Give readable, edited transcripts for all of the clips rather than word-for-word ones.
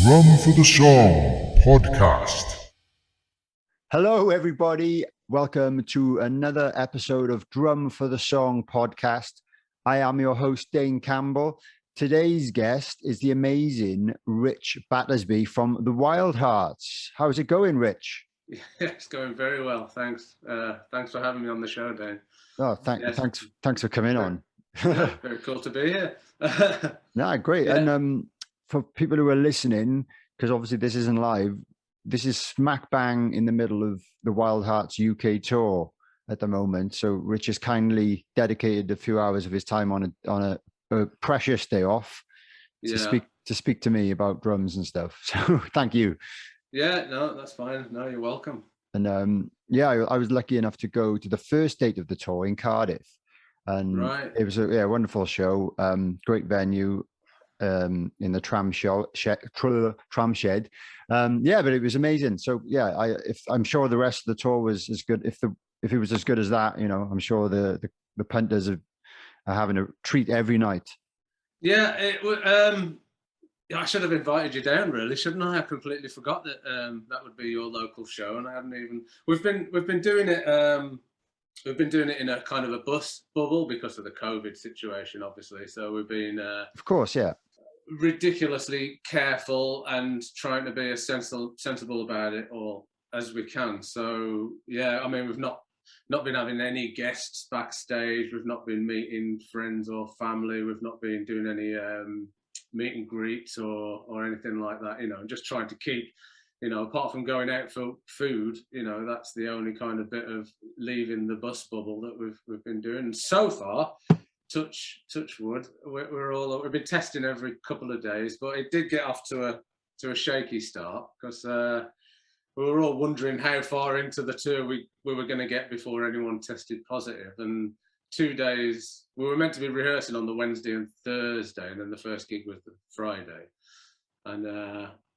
Drum for the Song podcast. Hello, everybody. Welcome to another episode of Drum for the Song podcast. I am your host, Dane Campbell. Today's guest is the amazing Ritch Battersby from the Wildhearts. How's it going, Ritch? Yeah, it's going very well. Thanks. Thanks for having me on the show, Dane. Oh, thanks for coming on. Yeah, very cool to be here. Nah, great. Yeah. And for people who are listening, because obviously this isn't live, this is smack bang in the middle of the Wildhearts UK tour at the moment. So Rich has kindly dedicated a few hours of his time on a precious day off to speak to me about drums and stuff. So thank you. Yeah, no, that's fine. No, you're welcome. And I was lucky enough to go to the first date of the tour in Cardiff. And it was a wonderful show, great venue in the tram shed. But it was amazing. So I'm sure the rest of the tour was as good. If it was as good as that, I'm sure the punters are having a treat every night. Yeah, I should have invited you down, really, shouldn't I? I completely forgot that that would be your local show, and I hadn't even. We've been doing it. We've been doing it in a kind of a bus bubble because of the COVID situation, obviously. So we've been, of course, ridiculously careful and trying to be as sensible about it all as we can. So I mean, we've not been having any guests backstage. We've not been meeting friends or family. We've not been doing any meet and greets or anything like that. Just trying to keep. Apart from going out for food, that's the only kind of bit of leaving the bus bubble that we've been doing. And so far, touch wood, we've been testing every couple of days, but it did get off to a shaky start because we were all wondering how far into the tour we were going to get before anyone tested positive. And 2 days, we were meant to be rehearsing on the Wednesday and Thursday, and then the first gig was the Friday. And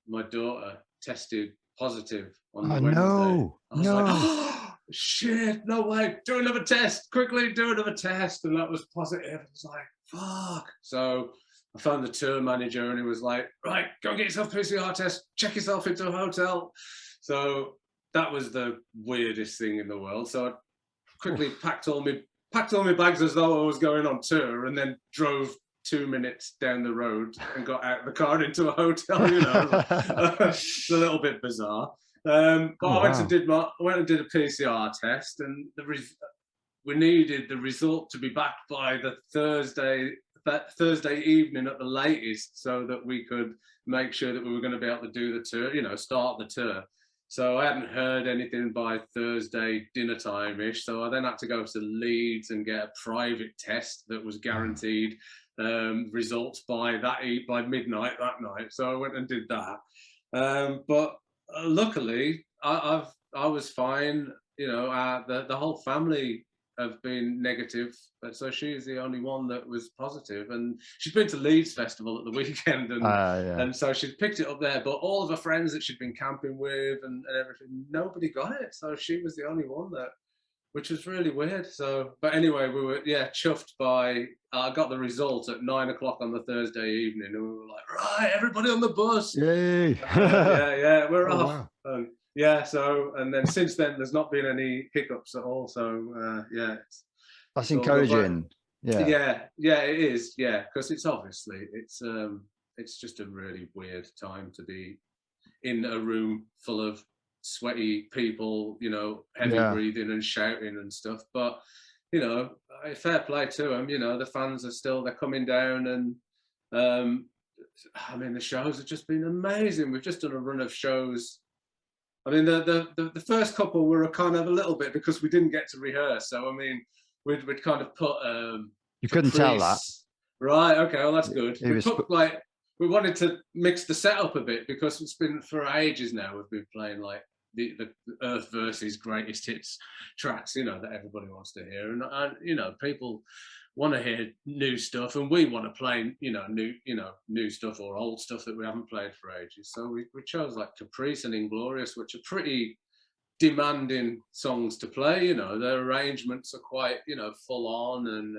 my daughter tested positive on the Wednesday. No. I was like, oh, shit, no way, do another test, quickly do another test. And that was positive. I was like, fuck. So I found the tour manager and he was like, right, go and get yourself a PCR test, check yourself into a hotel. So that was the weirdest thing in the world. So I quickly packed all my bags as though I was going on tour, and then drove 2 minutes down the road and got out of the car into a hotel. It's a little bit bizarre. But I went and did a PCR test, and we needed the result to be back by the Thursday evening at the latest, so that we could make sure that we were going to be able to do the tour, start the tour. So I hadn't heard anything by Thursday dinner time-ish. So I then had to go to Leeds and get a private test that was guaranteed results by midnight that night. So I went and did that. But luckily, I was fine. The whole family have been negative, so she's the only one that was positive, and she's been to Leeds Festival at the weekend, and so she picked it up there. But all of her friends that she'd been camping with and everything, nobody got it, so she was the only one which was really weird. So, but anyway, we were chuffed by. I got the result at 9 o'clock on the Thursday evening, and we were like, right, everybody on the bus, yay! We're off. Wow. So, and then since then, there's not been any hiccups at all. So, that's encouraging. Yeah, it is. Yeah, because it's obviously it's just a really weird time to be in a room full of sweaty people, heavy breathing and shouting and stuff. But fair play to them. The fans they're coming down, and I mean, the shows have just been amazing. We've just done a run of shows. I mean, the first couple were a kind of a little bit because we didn't get to rehearse. So I mean, we'd kind of put. You couldn't tell that, right? Okay, well that's good. We wanted to mix the setup a bit because it's been for ages now. We've been playing like the Earth versus Greatest Hits tracks, that everybody wants to hear, and people want to hear new stuff, and we want to play, new stuff or old stuff that we haven't played for ages. So we chose like Caprice and Inglorious, which are pretty demanding songs to play. You know, the arrangements are quite, you know, full on, and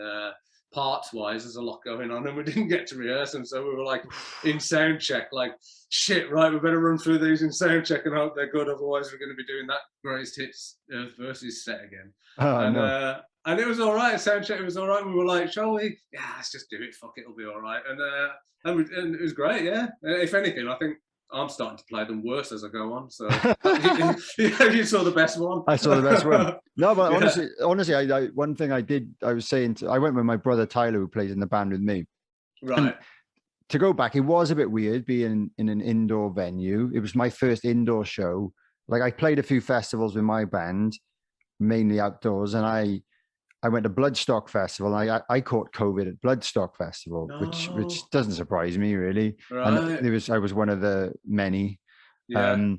parts wise there's a lot going on, and we didn't get to rehearse them, so we were like in sound check, like, shit, right, we better run through these in sound check and hope they're good, otherwise we're going to be doing that greatest hits versus set again. And it was all right. Sound check, it was all right. We were like, shall we? Yeah, let's just do it. Fuck it, it'll be all right. And it was great. Yeah. If anything, I think I'm starting to play them worse as I go on. So you saw the best one. I saw the best one. No, but honestly, I one thing I was saying, I went with my brother Tyler, who plays in the band with me. Right. And to go back, it was a bit weird being in an indoor venue. It was my first indoor show. Like, I played a few festivals with my band, mainly outdoors, and I went to Bloodstock Festival. I caught COVID at Bloodstock Festival, which doesn't surprise me really. Right. And I was one of the many. Yeah.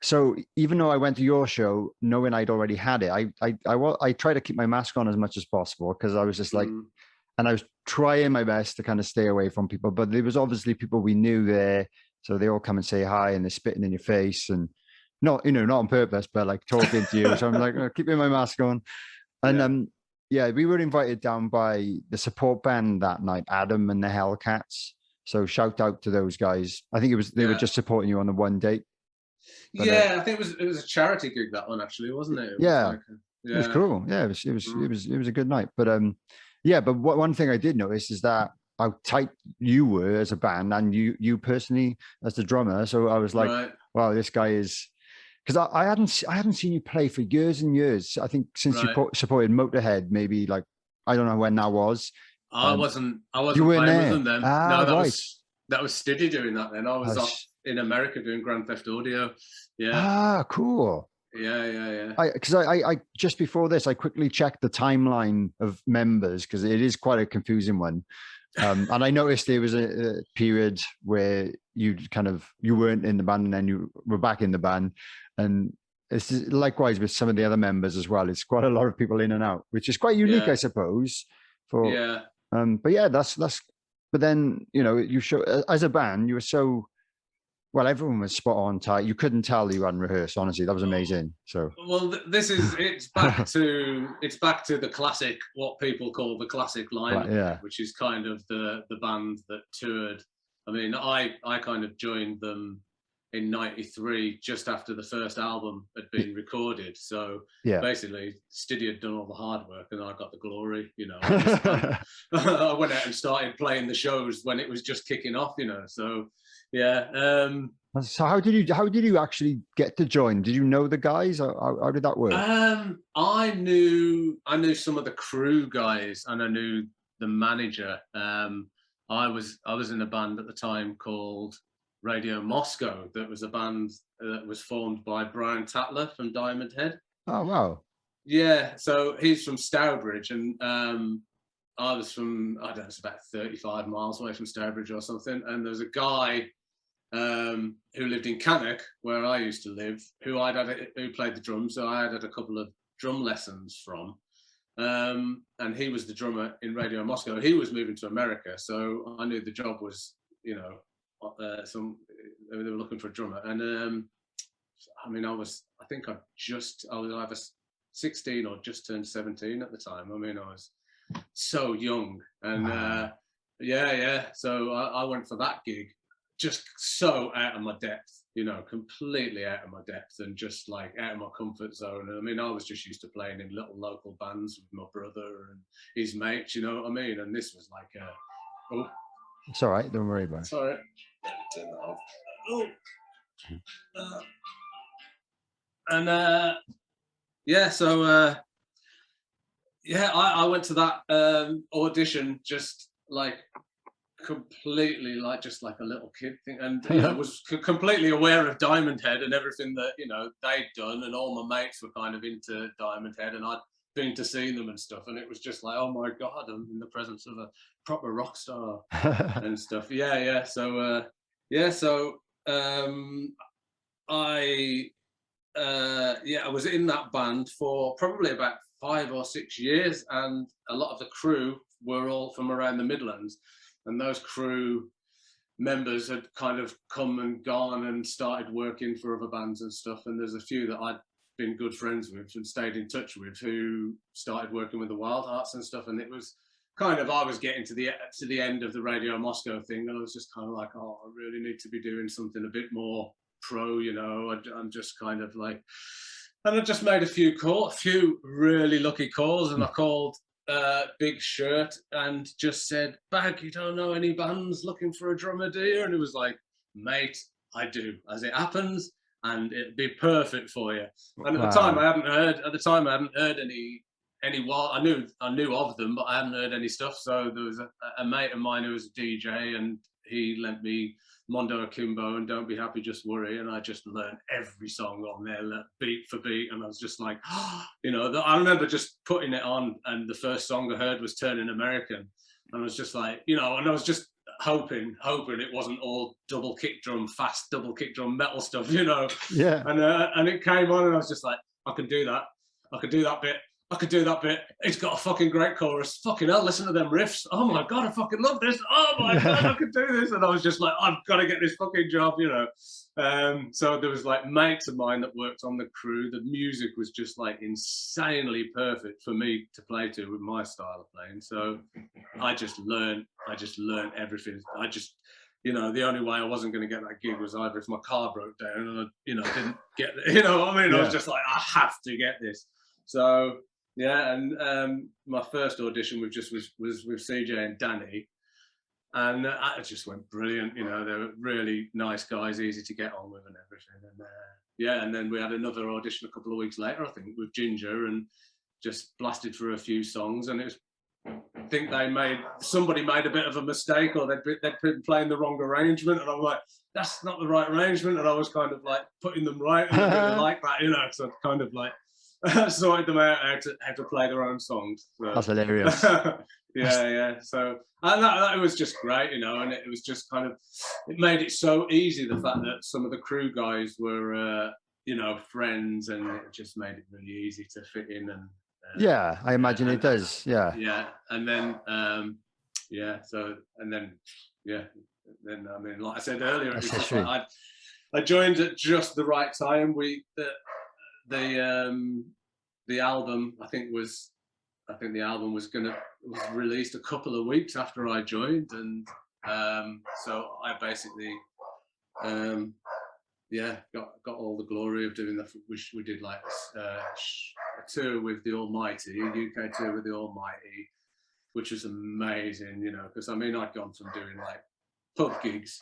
So even though I went to your show knowing I'd already had it, I tried to keep my mask on as much as possible, because I was just like, and I was trying my best to kind of stay away from people. But there was obviously people we knew there, so they all come and say hi, and they're spitting in your face, and not on purpose, but like talking to you. So I'm like, keeping my mask on, and yeah, we were invited down by the support band that night, Adam and the Hellcats. So shout out to those guys. I think they were just supporting you on the one date. But, I think it was a charity gig, that one, actually, wasn't it? It was cool. Yeah, it was a good night. But but one thing I did notice is that how tight you were as a band, and you personally as the drummer. So I was like, wow, this guy is. Because I hadn't seen you play for years and years. I think since you supported Motorhead, maybe, like, I don't know when that was. I wasn't playing with them then. No, that was Stiddy doing that then. I was off in America doing Grand Theft Audio. Yeah. Cool. Yeah. Because I just before this, I quickly checked the timeline of members, because it is quite a confusing one. And I noticed there was a period where you weren't in the band, and then you were back in the band. And it's likewise with some of the other members as well. It's quite a lot of people in and out, which is quite unique, I suppose. But yeah, that's. But then, you know, you show as a band, you were so well. Everyone was spot on tight. You couldn't tell you hadn't rehearsed. Honestly, that was amazing. So well, it's back to the classic, what people call the classic lineup, which is kind of the band that toured. I mean, I kind of joined them in '93, just after the first album had been recorded. So basically, Stiddy had done all the hard work, and I got the glory. You know, I went out and started playing the shows when it was just kicking off. You know, so yeah. So how did you actually get to join? Did you know the guys? How did that work? I knew some of the crew guys, and I knew the manager. I was in a band at the time called Radio Moscow. That was a band that was formed by Brian Tatler from Diamond Head. Oh wow! Yeah, so he's from Stourbridge, and I was from, I don't know, it's about 35 miles away from Stourbridge or something. And there's a guy who lived in Cannock, where I used to live, who played the drums. So I had a couple of drum lessons from. And he was the drummer in Radio Moscow. He was moving to America, so I knew the job was, you know, they were looking for a drummer. And I mean, I was either 16 or just turned 17 at the time. I mean, I was so young, and so I went for that gig, just so out of my depth, you know, completely out of my depth, and just like out of my comfort zone. I mean, I was just used to playing in little local bands with my brother and his mates, you know what I mean? And this was like it's all right, don't worry about it. Sorry, turn that off. I went to that audition just like completely, like just like a little kid thing, and you know, was completely aware of Diamond Head and everything that, you know, they'd done, and all my mates were kind of into Diamond Head, and I'd been to see them and stuff, and it was just like, oh my god, I'm in the presence of a proper rock star and stuff. I was in that band for probably about 5 or 6 years, and a lot of the crew were all from around the Midlands, and those crew members had kind of come and gone and started working for other bands and stuff, and there's a few that I'd been good friends with and stayed in touch with, who started working with the Wildhearts and stuff. And it was kind of, I was getting to the end of the Radio Moscow thing, and I was just kind of like, oh, I really need to be doing something a bit more pro, you know. I'm just kind of like, and I just made a few really lucky calls, and I called Big Shirt and just said, "Bag, you don't know any bands looking for a drummer, do you?" And it was like, "Mate, I do, as it happens, and it'd be perfect for you." And at the time, I hadn't heard any. Well, I knew of them, but I hadn't heard any stuff. So there was a mate of mine who was a DJ, and he lent me Mondo Akimbo and Don't Be Happy, Just Worry, and I just learned every song on there, beat for beat, and I was just like, you know, I remember just putting it on, and the first song I heard was Turning American, and I was just like, you know, and I was just hoping it wasn't all fast double kick drum metal stuff, you know. Yeah. And it came on, and I was just like, I can do that bit. I could do that bit. It's got a fucking great chorus. Fucking hell, listen to them riffs. Oh my God, I fucking love this. Oh my God, I could do this. And I was just like, I've got to get this fucking job, you know. So there was like mates of mine that worked on the crew. The music was just like insanely perfect for me to play to with my style of playing. So I just learned everything. You know, the only way I wasn't going to get that gig was either if my car broke down and I, you know, didn't get, you know what I mean? Yeah. I was just like, I have to get this. So yeah, and my first audition was with CJ and Danny, and it just went brilliant. You know, they were really nice guys, easy to get on with and everything. And yeah, and then we had another audition a couple of weeks later, I think, with Ginger, and just blasted through a few songs. And it was, I think somebody made a bit of a mistake, or they'd been playing the wrong arrangement, and I'm like, that's not the right arrangement, and I was kind of like putting them right, and I really like that, you know. So kind of like sorted them out how to play their own songs. So. That's hilarious. yeah. So and that was just great, you know, and it was just kind of, it made it so easy, the fact that some of the crew guys were, you know, friends, and it just made it really easy to fit in. And yeah, I imagine it does. Yeah. Yeah, and then then I mean, like I said earlier, it was just like I joined at just the right time. The album, I think the album was released a couple of weeks after I joined, and so I basically got all the glory of doing that. We did like a tour with the Almighty, a UK tour with the Almighty, which was amazing, you know, because I mean, I'd gone from doing like pub gigs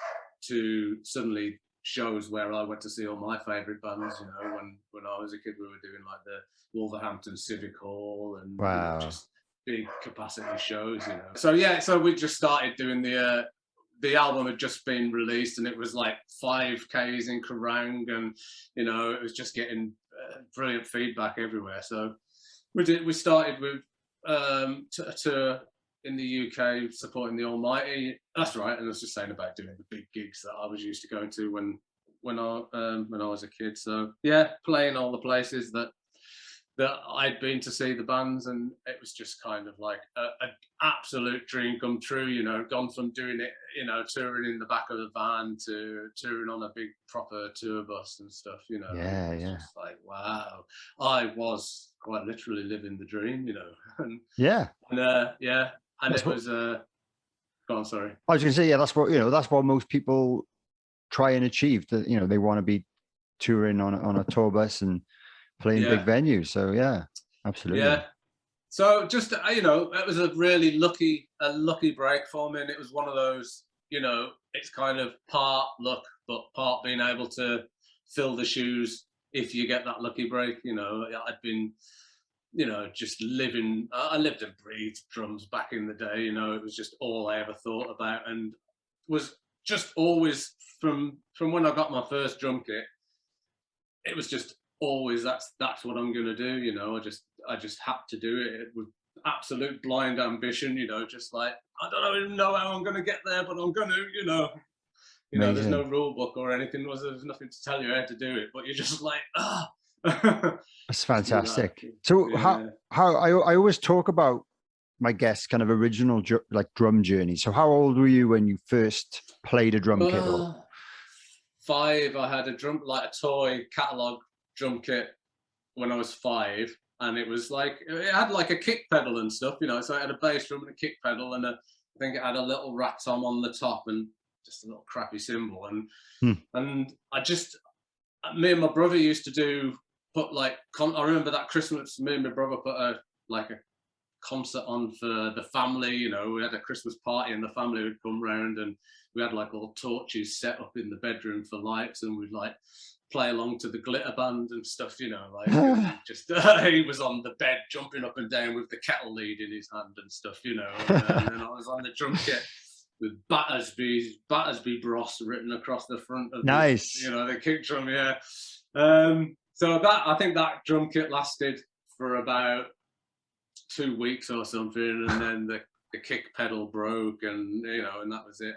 to suddenly shows where I went to see all my favourite bands, you know. When I was a kid, we were doing like the Wolverhampton Civic Hall and you know, just big capacity shows, you know. So yeah, so we just started doing the album had just been released, and it was like 5Ks in Kerrang, and you know, it was just getting brilliant feedback everywhere. So we started with a tour in the UK supporting the Almighty. That's right. And I was just saying about doing the big gigs that I was used to going to when I was a kid. So yeah, playing all the places that I'd been to see the bands, and it was just kind of like an absolute dream come true, you know. Gone from doing it, you know, touring in the back of the van to touring on a big proper tour bus and stuff, you know. Yeah. Just like, wow, I was quite literally living the dream, you know. And it was go on, sorry. I was gonna say, yeah, that's what most people try and achieve. That, you know, they want to be touring on a tour bus and playing big venues. So yeah, absolutely. Yeah. So just, you know, it was a really lucky break for me, and it was one of those, you know, it's kind of part luck, but part being able to fill the shoes if you get that lucky break. You know, I'd been, you know, just I lived and breathed drums back in the day, you know. It was just all I ever thought about, and was just always from when I got my first drum kit, it was just always that's what I'm going to do, you know. I just had to do it with absolute blind ambition, you know, just like, I don't even know how I'm going to get there, but I'm going to, you know. You know, there's no rule book or anything. There's nothing to tell you how to do it, but you're just like, That's fantastic. So how I always talk about my guests' kind of original like drum journey. So how old were you when you first played a drum kit? 5. I had a toy catalog drum kit when I was 5, and it was like, it had like a kick pedal and stuff, you know, so it had a bass drum and a kick pedal, and I think it had a little rat tom on the top and just a little crappy cymbal. And I just, me and my brother used to put like, I remember that Christmas, me and my brother put a concert on for the family, you know, we had a Christmas party and the family would come round, and we had like all torches set up in the bedroom for lights, and we'd like play along to the glitter band and stuff, you know, like just he was on the bed jumping up and down with the kettle lead in his hand and stuff, you know, and then I was on the drum kit with Battersby Bros written across the front of nice, the, you know, the kick drum, yeah. So I think that drum kit lasted for about 2 weeks or something, and then the kick pedal broke, and you know, and that was it.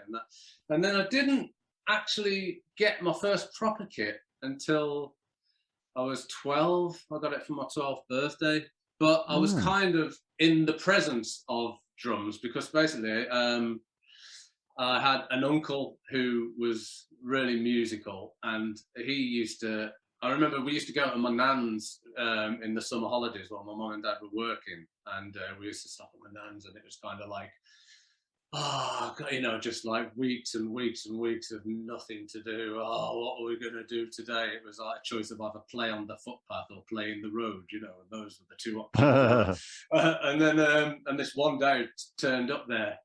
And then I didn't actually get my first proper kit until I was 12. I got it for my 12th birthday, but I was kind of in the presence of drums, because basically I had an uncle who was really musical, and he used to, I remember we used to go to my nan's in the summer holidays while my mum and dad were working, and we used to stop at my nan's, and it was kind of like, you know, just like weeks and weeks and weeks of nothing to do. Oh, what are we going to do today? It was like a choice of either play on the footpath or play in the road, you know, and those were the two options. And then and this one day turned up there,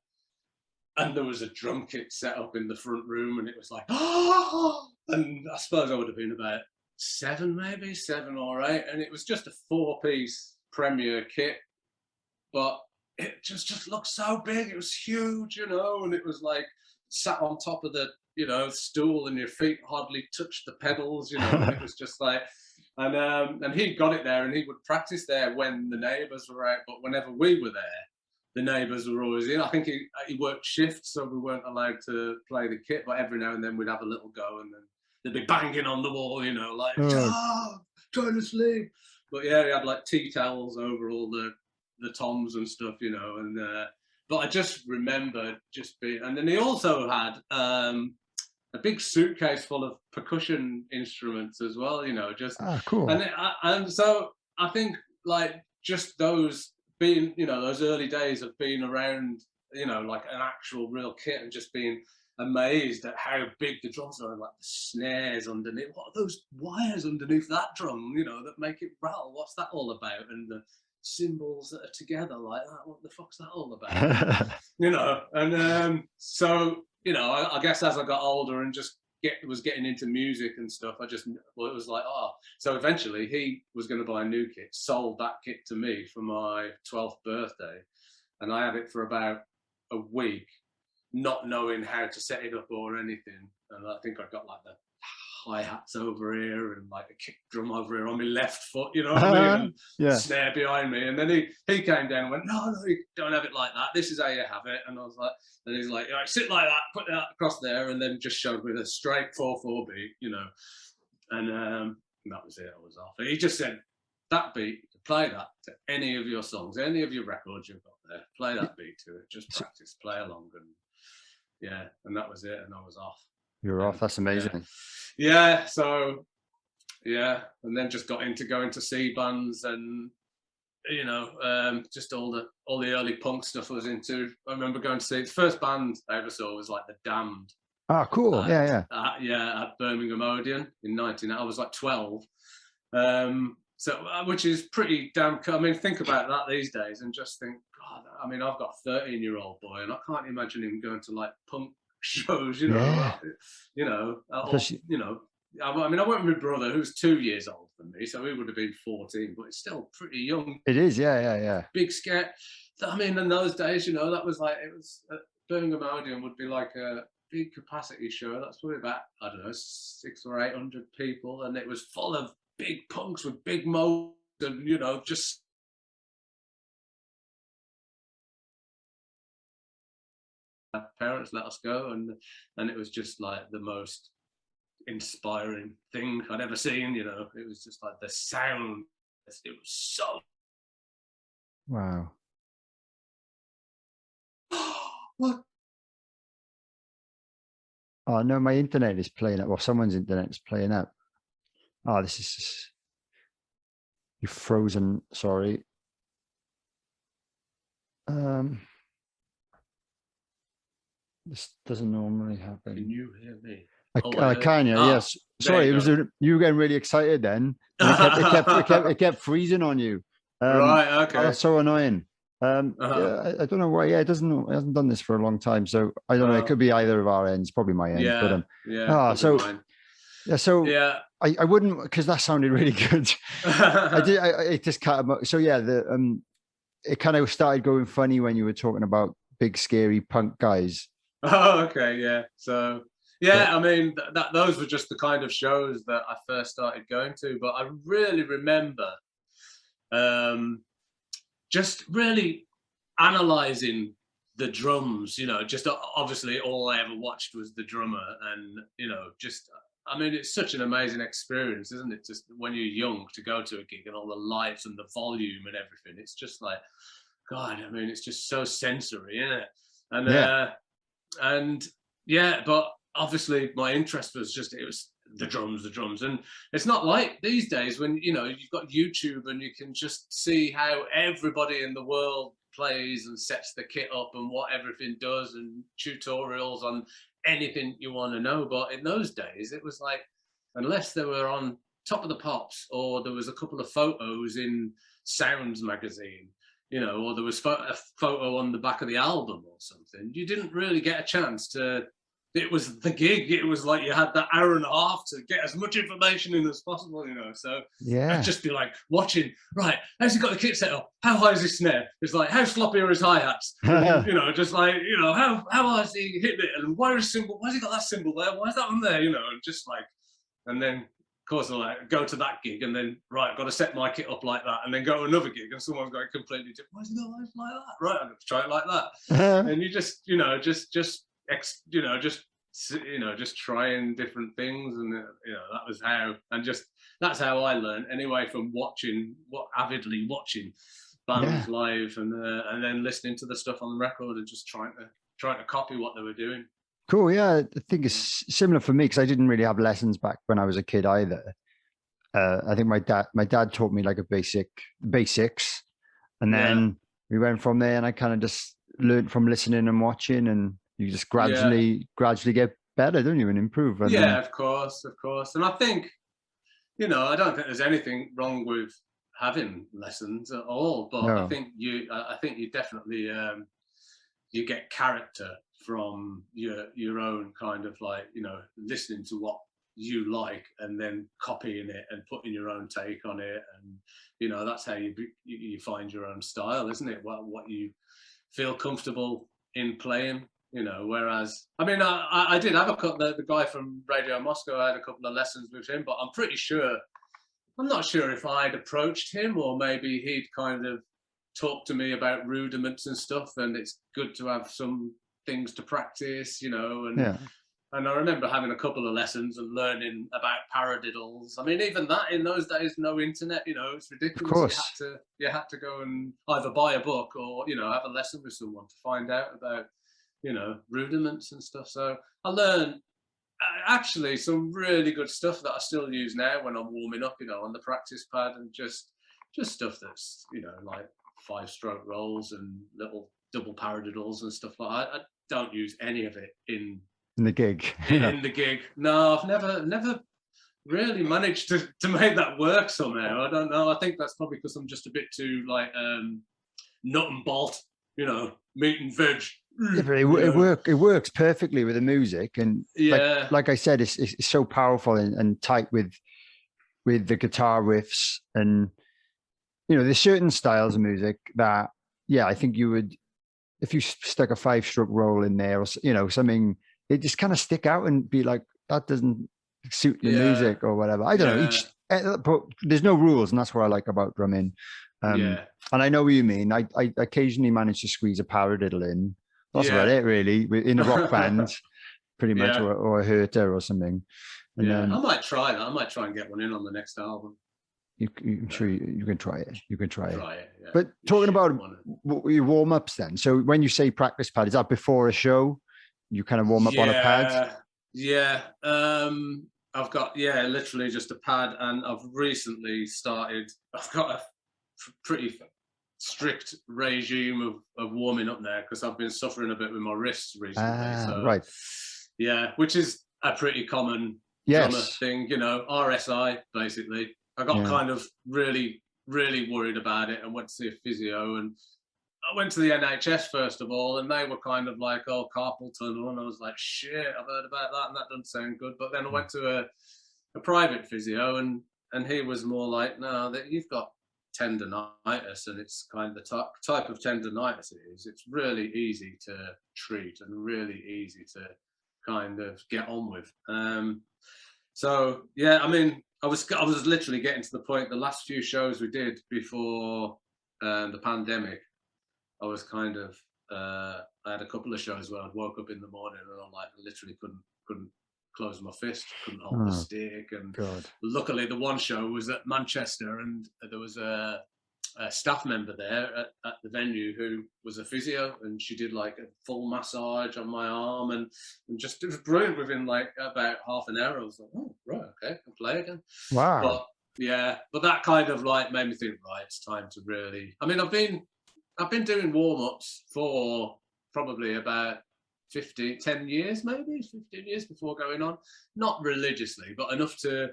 and there was a drum kit set up in the front room, and it was like, and I suppose I would have been about 7 or 8, and it was just a 4-piece Premier kit, but it just looked so big. It was huge, you know, and it was like sat on top of the, you know, stool, and your feet hardly touched the pedals, you know, and it was just like, and he got it there, and he would practice there when the neighbours were out, but whenever we were there, the neighbours were always in. I think he worked shifts, so we weren't allowed to play the kit, but every now and then we'd have a little go, and then they'd be banging on the wall, you know, like, trying to sleep. But yeah, he had like tea towels over all the toms and stuff, you know, and but I just remember just being, and then he also had a big suitcase full of percussion instruments as well, you know, just cool. And so I think like just those being, you know, those early days of being around, you know, like an actual real kit, and just being amazed at how big the drums are, and like the snares underneath. What are those wires underneath that drum, you know, that make it rattle? What's that all about? And the cymbals that are together like that, what the fuck's that all about? You know, and so, you know, I guess as I got older and just was getting into music and stuff, it was like, so eventually he was going to buy a new kit, sold that kit to me for my 12th birthday, and I had it for about a week, not knowing how to set it up or anything. And I think I got like the hi-hats over here and like a kick drum over here on my left foot, you know what I mean? And snare behind me. And then he came down and went, no, you don't have it like that. This is how you have it. And I was like, and he's like, all right, sit like that, put that across there, and then just showed me the straight 4/4 beat, you know. And that was it, I was off. And he just said, that beat, play that to any of your songs, any of your records you've got there, play that beat to it, just practice, play along. And yeah, and that was it, and I was off. You're off, that's amazing. Yeah, so yeah, and then just got into going to see bands, and you know, just all the early punk stuff I was into. I remember going to see the first band I ever saw was like the Damned. Cool. At Birmingham Odeon in 19. I was like 12. So which is pretty damn cool. I mean, think about that these days and just think, God, I mean, I've got a 13-year-old boy, and I can't imagine him going to like punk shows, you know, you know, you know. I mean, I went with my brother, who's 2 years older than me, so he would have been 14, but it's still pretty young. It is, yeah. Big scare. I mean, in those days, you know, that was like, it was Birmingham Odeon would be like a big capacity show. That's probably about, I don't know, 600 or 800 people, and it was full of big punks with big modes, and you know, just parents let us go, and it was just like the most inspiring thing I'd ever seen. You know, it was just like the sound. It was so wow. What? Oh no, my internet is playing up. Well, someone's internet is playing up. Oh, this is You're frozen. Sorry. This doesn't normally happen. Can you hear me? I can, yeah. Yes. Sorry, you were getting really excited then. And it kept freezing on you. Right. Okay. That's so annoying. Yeah, I don't know why. Yeah, it hasn't done this for a long time. So I don't know. It could be either of our ends, probably my end. Yeah. But I wouldn't, because that sounded really good. I just cut them. So yeah, it kind of started going funny when you were talking about big scary punk guys. Oh, okay, yeah. So yeah, I mean those were just the kind of shows that I first started going to. But I really remember just really analyzing the drums. You know, just obviously all I ever watched was the drummer, and you know, just I mean, it's such an amazing experience, isn't it? Just when you're young to go to a gig and all the lights and the volume and everything. It's just like, God, I mean, it's just so sensory, isn't it? And but obviously my interest was it was the drums. And it's not like these days when, you know, you've got YouTube and you can just see how everybody in the world plays and sets the kit up and what everything does and tutorials on anything you want to know. But in those days, it was like, unless they were on Top of the Pops or there was a couple of photos in Sounds magazine, you know, or there was a photo on the back of the album or something, you didn't really get a chance to, it was the gig. It was like you had that hour and a half to get as much information in as possible, you know. So yeah, I'd just be like watching, right, how's he got the kit set up? How high is his snare? It's like, how sloppy are his hi-hats? You know, just like, you know, how has he hit it? And why's he got that cymbal there? Why is that one there? You know, and just like, and then of course I'll like go to that gig and then, right, I've got to set my kit up like that, and then go to another gig and someone's got it completely different. Why is he got it like that? Right, I'm going to try it like that. And you just, you know, just trying different things, and you know, that was how, and just that's how I learned anyway, from avidly watching bands live, and then listening to the stuff on the record and just trying to copy what they were doing. Cool. Yeah, I think it's similar for me because I didn't really have lessons back when I was a kid either. I think my dad taught me like basics, and then we went from there, and I kind of just learned from listening and watching, and you just gradually get better, don't you, and improve. And of course. And I think, you know, I don't think there's anything wrong with having lessons at all, but no. I think you definitely you get character from your own kind of, like, you know, listening to what you like and then copying it and putting your own take on it, and you know, that's how you find your own style, isn't it? What you feel comfortable in playing. You know, whereas, I mean, I did have the guy from Radio Moscow, I had a couple of lessons with him, but I'm not sure if I'd approached him, or maybe he'd kind of talked to me about rudiments and stuff, and it's good to have some things to practice, you know, and I remember having a couple of lessons and learning about paradiddles. I mean, even that, in those days, no internet, you know, it's ridiculous. Of course. You had to go and either buy a book or, you know, have a lesson with someone to find out about, you know, rudiments and stuff. So I learned actually some really good stuff that I still use now when I'm warming up, you know, on the practice pad, and just stuff that's, you know, like 5-stroke rolls and little double paradiddles and stuff like that. I don't use any of it in the gig. In the gig. No, I've never really managed to make that work somehow. I don't know. I think that's probably because I'm just a bit too like nut and bolt, you know, meat and veg. Yeah, but it works perfectly with the music, and like I said, it's so powerful and tight with the guitar riffs, and you know, there's certain styles of music that I think you would, if you stuck a 5-stroke roll in there, or you know, something, it just kind of stick out and be like, that doesn't suit the music or whatever. I don't know. But there's no rules, and that's what I like about drumming. And I know what you mean. I occasionally manage to squeeze a paradiddle in. That's about it, really, in a rock band, pretty much, or a Herter or something. And I might try that. I might try and get one in on the next album. I'm sure you can try it. You can try it. Yeah. But talking about your warm-ups then, so when you say practice pad, is that before a show? You kind of warm up on a pad? Yeah. I've got literally just a pad, and I've recently started. I've got a pretty strict regime of warming up there because I've been suffering a bit with my wrists recently. So right. Yeah, which is a pretty common drummer thing, you know, RSI basically. I got kind of really worried about it and went to see a physio, and I went to the NHS first of all, and they were kind of like, oh, carpal tunnel, and I was like, shit, I've heard about that, and that doesn't sound good. But then I went to a private physio, and he was more like, no, that you've got tendonitis, and it's kind of the type of tendonitis it is. It's really easy to treat and really easy to kind of get on with. So yeah, I mean, I was literally getting to the point. The last few shows we did before the pandemic, I was kind of I had a couple of shows where I'd woke up in the morning and I'm like, I literally couldn't close my fist, couldn't hold the stick. And luckily the one show was at Manchester, and there was a staff member there at the venue who was a physio, and she did like a full massage on my arm, and just, it was brilliant. Within like about half an hour I was like, oh right, okay, I can play again. Wow. But that kind of like made me think, right, it's time to really, I mean, I've been doing warm-ups for probably about 10 years, maybe 15 years before going on. Not religiously, but enough to,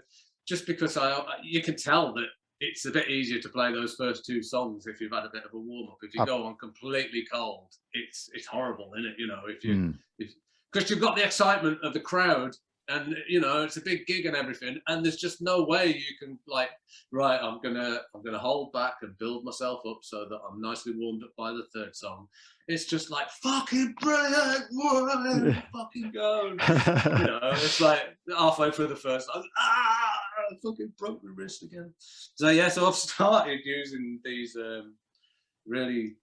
just because you can tell that it's a bit easier to play those first two songs if you've had a bit of a warm-up. If you go on completely cold, it's horrible, isn't it? You know, because you've got the excitement of the crowd, and you know it's a big gig and everything, and there's just no way you can like, right, I'm gonna hold back and build myself up so that I'm nicely warmed up by the third song. It's just like, fucking brilliant, fucking go. You know, it's like halfway through the first, I fucking broke my wrist again. So yeah, so I've started using these really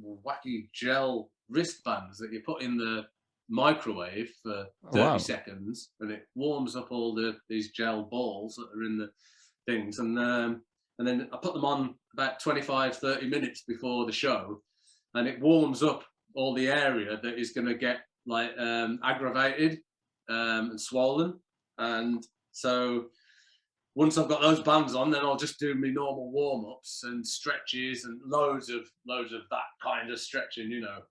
wacky gel wristbands that you put in the microwave for 30 seconds, and it warms up all these gel balls that are in the things, and then I put them on about 25-30 minutes before the show, and it warms up all the area that is going to get like aggravated and swollen. And so once I've got those bands on, then I'll just do my normal warm-ups and stretches and loads of that kind of stretching, you know.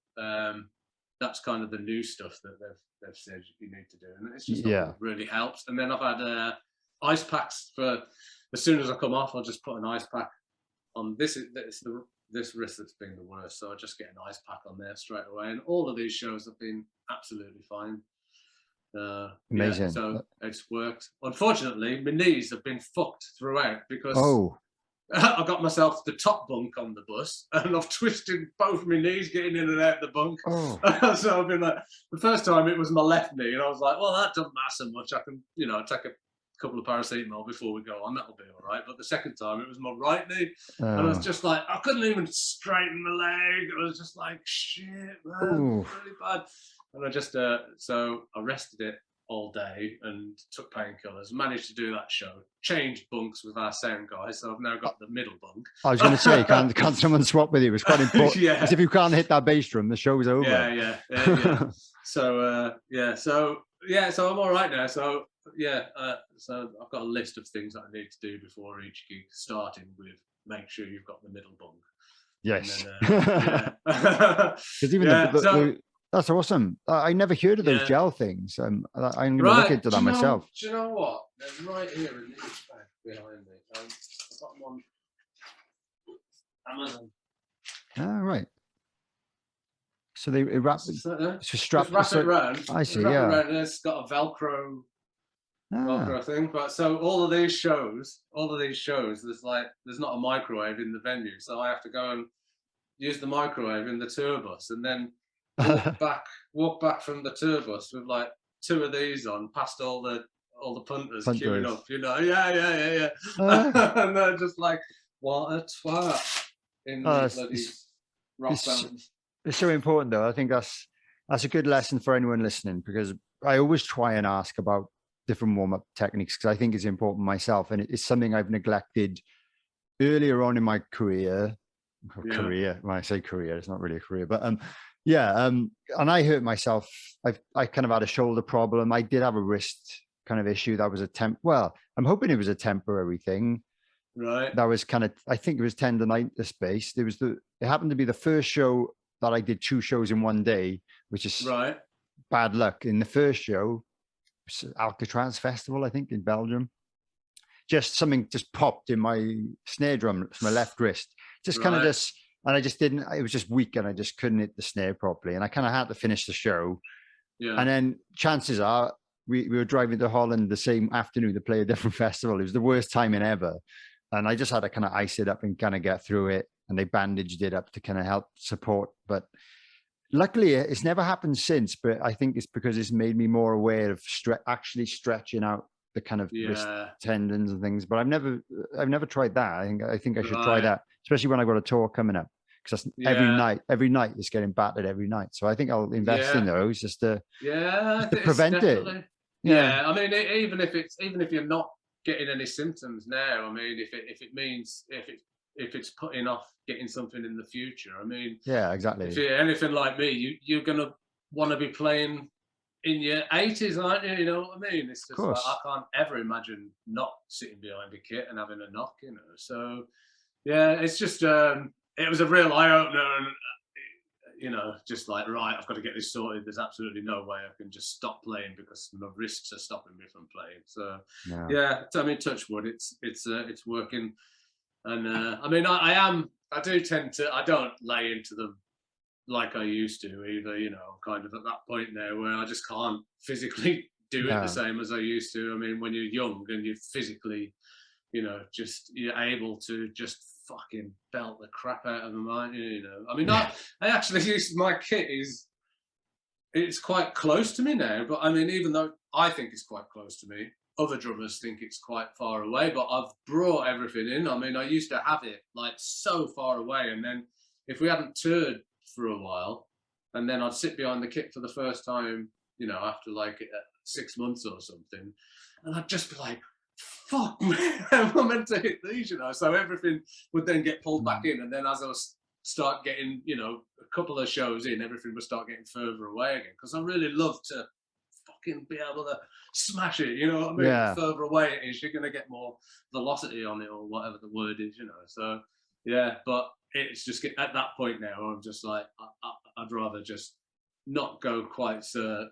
That's kind of the new stuff that they've said you need to do, and it's just really helps. And then I've had ice packs for, as soon as I come off, I'll just put an ice pack on this wrist that's been the worst, so I just get an ice pack on there straight away. And all of these shows have been absolutely fine. Amazing. So it's worked. Unfortunately, my knees have been fucked throughout because I got myself the top bunk on the bus, and I've twisted both my knees getting in and out the bunk. So I've been like, the first time it was my left knee, and I was like, well, that doesn't matter much. I can, you know, take a couple of paracetamol before we go on. That'll be all right. But the second time it was my right knee, and I was just like, I couldn't even straighten my leg. I was just like, shit, man, really bad. And I just, so I rested it all day and took painkillers, managed to do that show, changed bunks with our sound guy, so I've now got the middle bunk. I was going to say, can't someone swap with you? It's quite important. Because if you can't hit that bass drum, the show's over. Yeah. So so I'm all right now. So so I've got a list of things that I need to do before each gig, starting with make sure you've got the middle bunk. Yes. Because even that's awesome. I never heard of those gel things. I'm going to look into that myself. Do you know what? They're right here in the bag behind me. I've got them on Amazon. Right. So they wrap it. Just wrap it around. I see. Around, and it's got a Velcro thing. But so all of these shows, there's not a microwave in the venue, so I have to go and use the microwave in the tour bus, and then walk back from the tour bus with like two of these on, past all the punters queuing up, you know. And they're just like, what a twat in the bloody rock bands. It's so important though. I think that's a good lesson for anyone listening, because I always try and ask about different warm-up techniques, because I think it's important myself, and it's something I've neglected earlier on in my career. When I say career, it's not really a career, but and I hurt myself. I kind of had a shoulder problem. I did have a wrist kind of issue. That was well, I'm hoping it was a temporary thing. Right. That was kind of, I think it was tendonitis based. It happened to be the first show that I did 2 shows in one day, which is right. bad luck. In the first show, Alcatraz Festival, I think, in Belgium, something just popped in my snare drum, my left wrist, kind of and I just didn't, it was just weak and I just couldn't hit the snare properly. And I kind of had to finish the show. Yeah. And then chances are we were driving to Holland the same afternoon to play a different festival. It was the worst timing ever. And I just had to kind of ice it up and kind of get through it. And they bandaged it up to kind of help support. But luckily, it's never happened since. But I think it's because it's made me more aware of actually stretching out the kind of wrist tendons and things. But I've never tried that. I think I should try that, especially when I've got a tour coming up. Because every night is getting battered every night. So I think I'll invest in those just to prevent it. Yeah. I mean, even if you're not getting any symptoms now, I mean, if it means if it's putting off getting something in the future, I mean, yeah, exactly. If you're anything like me, you're gonna want to be playing in your 80s, aren't you? You know what I mean? It's just like, I can't ever imagine not sitting behind a kit and having a knock, you know. So yeah, it's just it was a real eye opener, and you know, just like, right, I've got to get this sorted. There's absolutely no way I can just stop playing because my wrists are stopping me from playing. So yeah, I mean, touch wood, it's working. And I mean, I do tend to, I don't lay into them like I used to either, you know. I'm kind of at that point now where I just can't physically do it the same as I used to. I mean, when you're young and you're physically, you know, you're able to just fucking belt the crap out of them, aren't you? You know, I mean, I actually use my kit it's quite close to me now, but I mean, even though I think it's quite close to me, other drummers think it's quite far away, but I've brought everything in. I mean, I used to have it like so far away, and then if we hadn't toured for a while, and then I'd sit behind the kit for the first time, you know, after like 6 months or something, and I'd just be like, fuck, man, I'm meant to hit these, you know. So everything would then get pulled back in, and then as I was start getting, you know, a couple of shows in, everything would start getting further away again, because I really love to fucking be able to smash it, you know what I mean? The further away it is, you're going to get more velocity on it, or whatever the word is, you know. So yeah, but it's just at that point now, I'm just like, I'd rather just not go quite so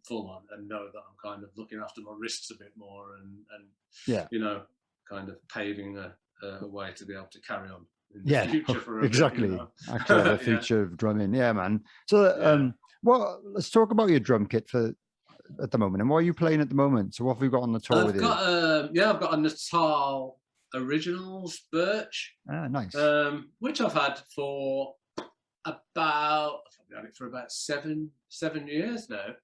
full on, and know that I'm kind of looking after my wrists a bit more, and you know, kind of paving a way to be able to carry on in the future for a exactly bit, you know? Actually, the future of drumming. Yeah, man. So well, let's talk about your drum kit at the moment, and what are you playing at the moment? So what have we got on the tour with you? I've got a Natal Originals Birch. Nice. Which I've had for about 7 years now.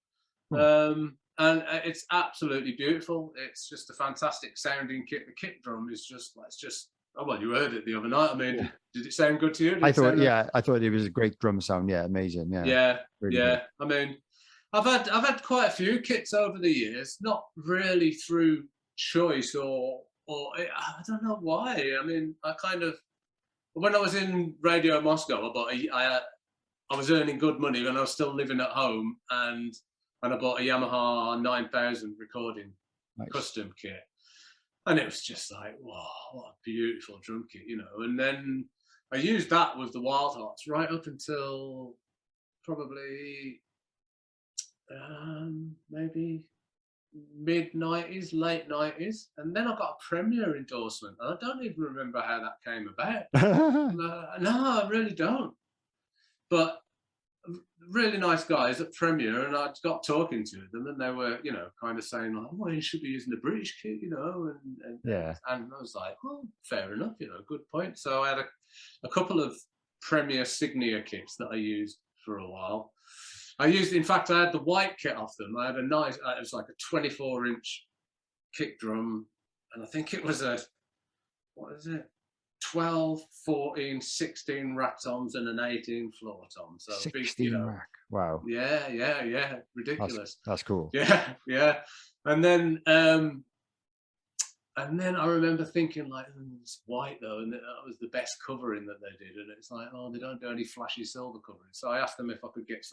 And it's absolutely beautiful. It's just a fantastic sounding kit. The kick drum is just oh, well, you heard it the other night. I mean, did it sound good to you? I thought it was a great drum sound. Yeah, amazing. Yeah, really good. I mean, I've had quite a few kits over the years, not really through choice or I don't know why. I mean, I kind of, when I was in Radio Moscow, I was earning good money when I was still living at home, and I bought a Yamaha 9000 recording custom kit, and it was just like, wow, what a beautiful drum kit, you know. And then I used that with the Wildhearts right up until probably maybe mid-90s, late 90s, and then I got a Premier endorsement, and I don't even remember how that came about. No, I really don't. But really nice guys at Premier, and I got talking to them, and they were, you know, kind of saying like, "Oh, you should be using the British kit, you know," and I was like, "Oh, fair enough, you know, good point." So I had a couple of Premier Signia kits that I used for a while. In fact, I had the white kit off them. I had a nice, it was like a 24-inch kick drum, and I think it was 12, 14, 16 rack toms and an 18 floor tom. So 16 big, you know, rack. Wow. Yeah. Ridiculous. That's cool. Yeah. And then I remember thinking like, it's white though, and that was the best covering that they did. And it's like, oh, they don't do any flashy silver covering. So I asked them if I could get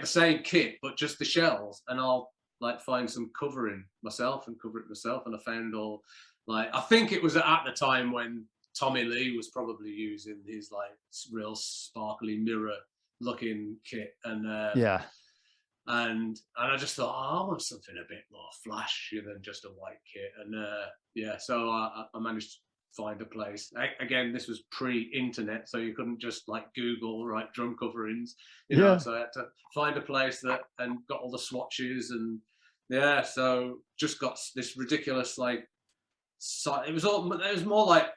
the same kit, but just the shells, and I'll like find some covering myself and cover it myself. And I found all, like, I think it was at the time when Tommy Lee was probably using his like real sparkly mirror looking kit, and and I just thought, oh, I want something a bit more flashy than just a white kit. And yeah, so I managed to find a place. Again, this was pre-internet, so you couldn't just like Google right drum coverings, you know. So I had to find a place that, and got all the swatches, and yeah, so just got this ridiculous like, it was more like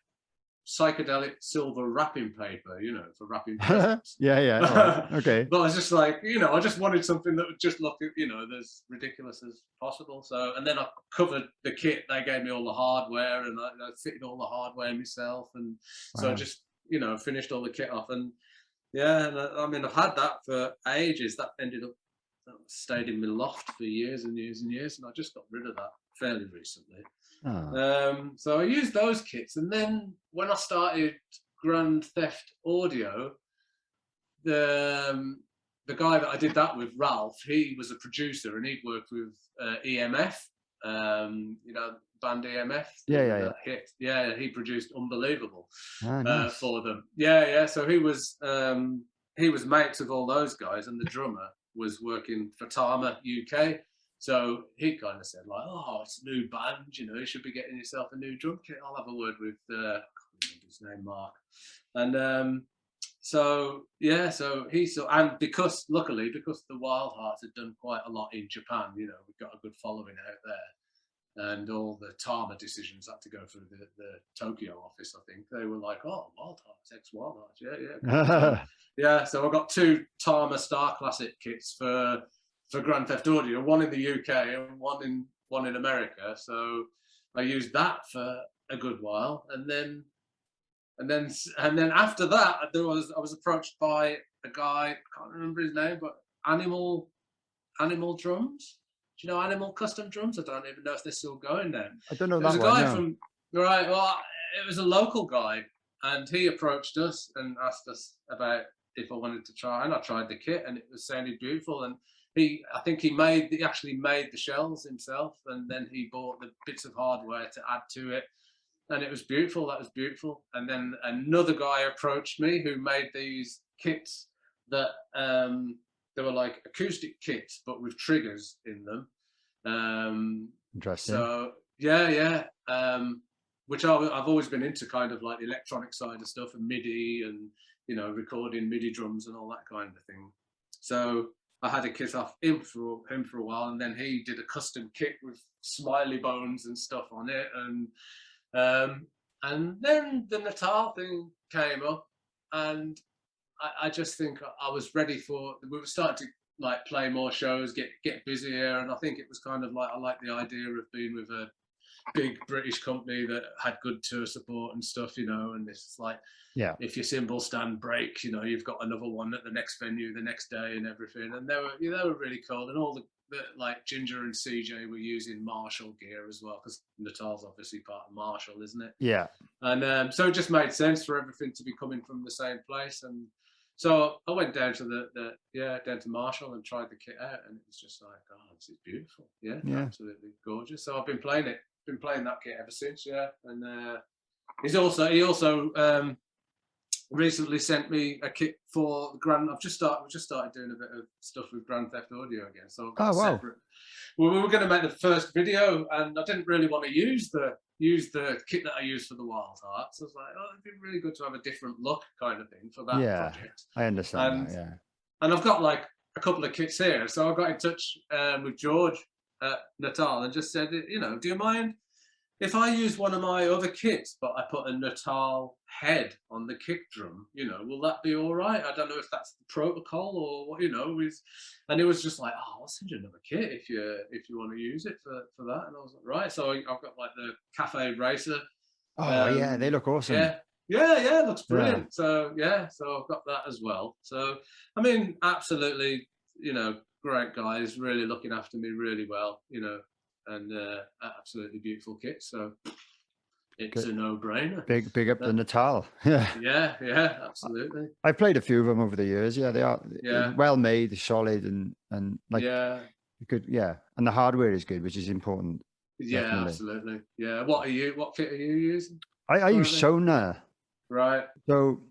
psychedelic silver wrapping paper, you know, for wrapping presents. Right. Okay. But I was just like, you know, I just wanted something that would just look, you know, as ridiculous as possible. So, and then I covered the kit. They gave me all the hardware, and I fitted all the hardware myself, and so I just, you know, finished all the kit off. And yeah, and I mean, I've had that for ages. That ended up, that stayed in my loft for years and years and years, and I just got rid of that fairly recently. So I used those kits, and then when I started Grand Theft Audio, the guy that I did that with, Ralph, he was a producer, and he'd worked with EMF, you know, band EMF. Hit. Yeah, he produced Unbelievable for them. Yeah. So he was mates with all those guys, and the drummer was working for Tama UK. So he kind of said like, oh, it's a new band, you know, you should be getting yourself a new drum kit. I'll have a word with, I can't remember his name, Mark. And so, yeah, so he saw, and luckily, because the Wildhearts had done quite a lot in Japan, you know, we've got a good following out there. And all the Tama decisions had to go through the Tokyo office, I think. They were like, oh, Wildhearts, ex-Wildhearts, yeah. Yeah, so I got 2 Tama Star Classic kits for Grand Theft Audio, one in the UK and one in America. So I used that for a good while, and then after that, I was approached by a guy, I can't remember his name, but Animal Drums. Do you know Animal Custom Drums? I don't even know if they're still going there. I don't know. There was a guy from, right, well, it was a local guy, and he approached us and asked us about if I wanted to try, and I tried the kit, and it sounded beautiful. And he actually made the shells himself, and then he bought the bits of hardware to add to it, and it was beautiful. That was beautiful. And then another guy approached me who made these kits that they were like acoustic kits, but with triggers in them. Interesting. So yeah. Which I've always been into, kind of like the electronic side of stuff, and MIDI, and you know, recording MIDI drums and all that kind of thing. So I had a kit off him for a while, and then he did a custom kit with smiley bones and stuff on it, and then the Natal thing came up, and I just think I was ready for. We were starting to like play more shows, get busier, and I think it was kind of like, I like the idea of being with a big British company that had good tour support and stuff, you know. And it's like, yeah, if your cymbal stand breaks, you know, you've got another one at the next venue the next day and everything. And they were really cool. And all the like Ginger and CJ were using Marshall gear as well, because Natal's obviously part of Marshall, isn't it? Yeah. And so it just made sense for everything to be coming from the same place. And so I went down to down to Marshall and tried the kit out, and it was just like, oh, this is beautiful. Yeah. Absolutely gorgeous. So I've been playing that kit ever since. Yeah. And he also recently sent me a kit for Grand. We just started doing a bit of stuff with Grand Theft Audio again. So I've got separate. Well, we were going to make the first video, and I didn't really want to use the kit that I used for the Wildhearts. I was like, oh, it'd be really good to have a different look, kind of thing, for that project. I understand that. Yeah. And I've got like a couple of kits here, so I got in touch with George at Natal and just said, you know, do you mind if I use one of my other kits, but I put a Natal head on the kick drum, you know, will that be all right? I don't know if that's the protocol or what, you know. And it was just like, oh, I'll send you another kit if you want to use it for that. And I was like, right. So I've got like the Cafe Racer. Oh yeah, they look awesome. Yeah, it looks brilliant. Yeah. So I've got that as well. So I mean, absolutely, you know, great guys, really looking after me really well, you know. And absolutely beautiful kit, so it's a no-brainer. Big up the Natal. Yeah, absolutely. I've played a few of them over the years. Yeah, they are well made, solid, and like Good, yeah, and the hardware is good, which is important. Yeah, Definitely. absolutely. Yeah. What kit are you using? I use Sonar. Right. So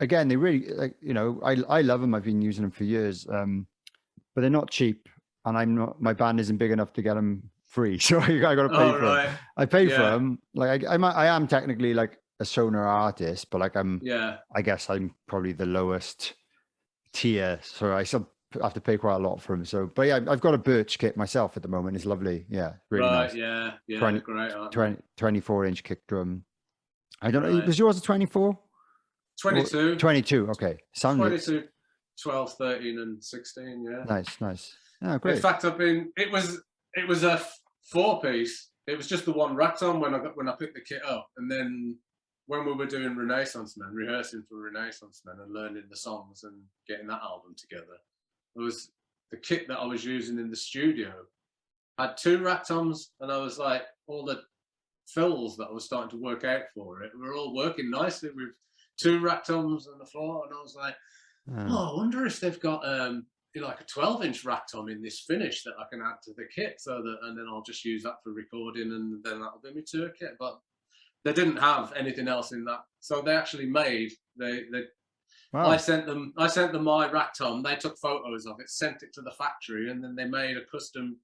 again, they really, like, you know, I love them. I've been using them for years, but they're not cheap, and I'm not. My band isn't big enough to get them free, so I got to pay for them. I pay for them. Like I am technically like a Sonar artist, but like I guess I'm probably the lowest tier, so I still have to pay quite a lot for them. So, but yeah, I've got a Birch kit myself at the moment. It's lovely. Yeah, really nice. Yeah. 24-inch kick drum. I don't know. Was yours a 24? 22. 22. Okay. Sounds 22, 12, 13, and 16. Yeah. Nice. Oh, great. In fact, it was a 4-piece. It was just the one rack on when I picked the kit up, and then when we were doing Renaissance Men, rehearsing for Renaissance Men and learning the songs and getting that album together, it was the kit that I was using in the studio. I had 2 rack toms, and I was like, all the fills that I was starting to work out for it were all working nicely with 2 rack toms on the floor, and I was like, I wonder if they've got like a 12-inch rack tom in this finish that I can add to the kit, and then I'll just use that for recording, and then that'll be my tour kit. But they didn't have anything else in that, so they actually made Wow. I sent them my rack tom. They took photos of it, sent it to the factory, and then they made a custom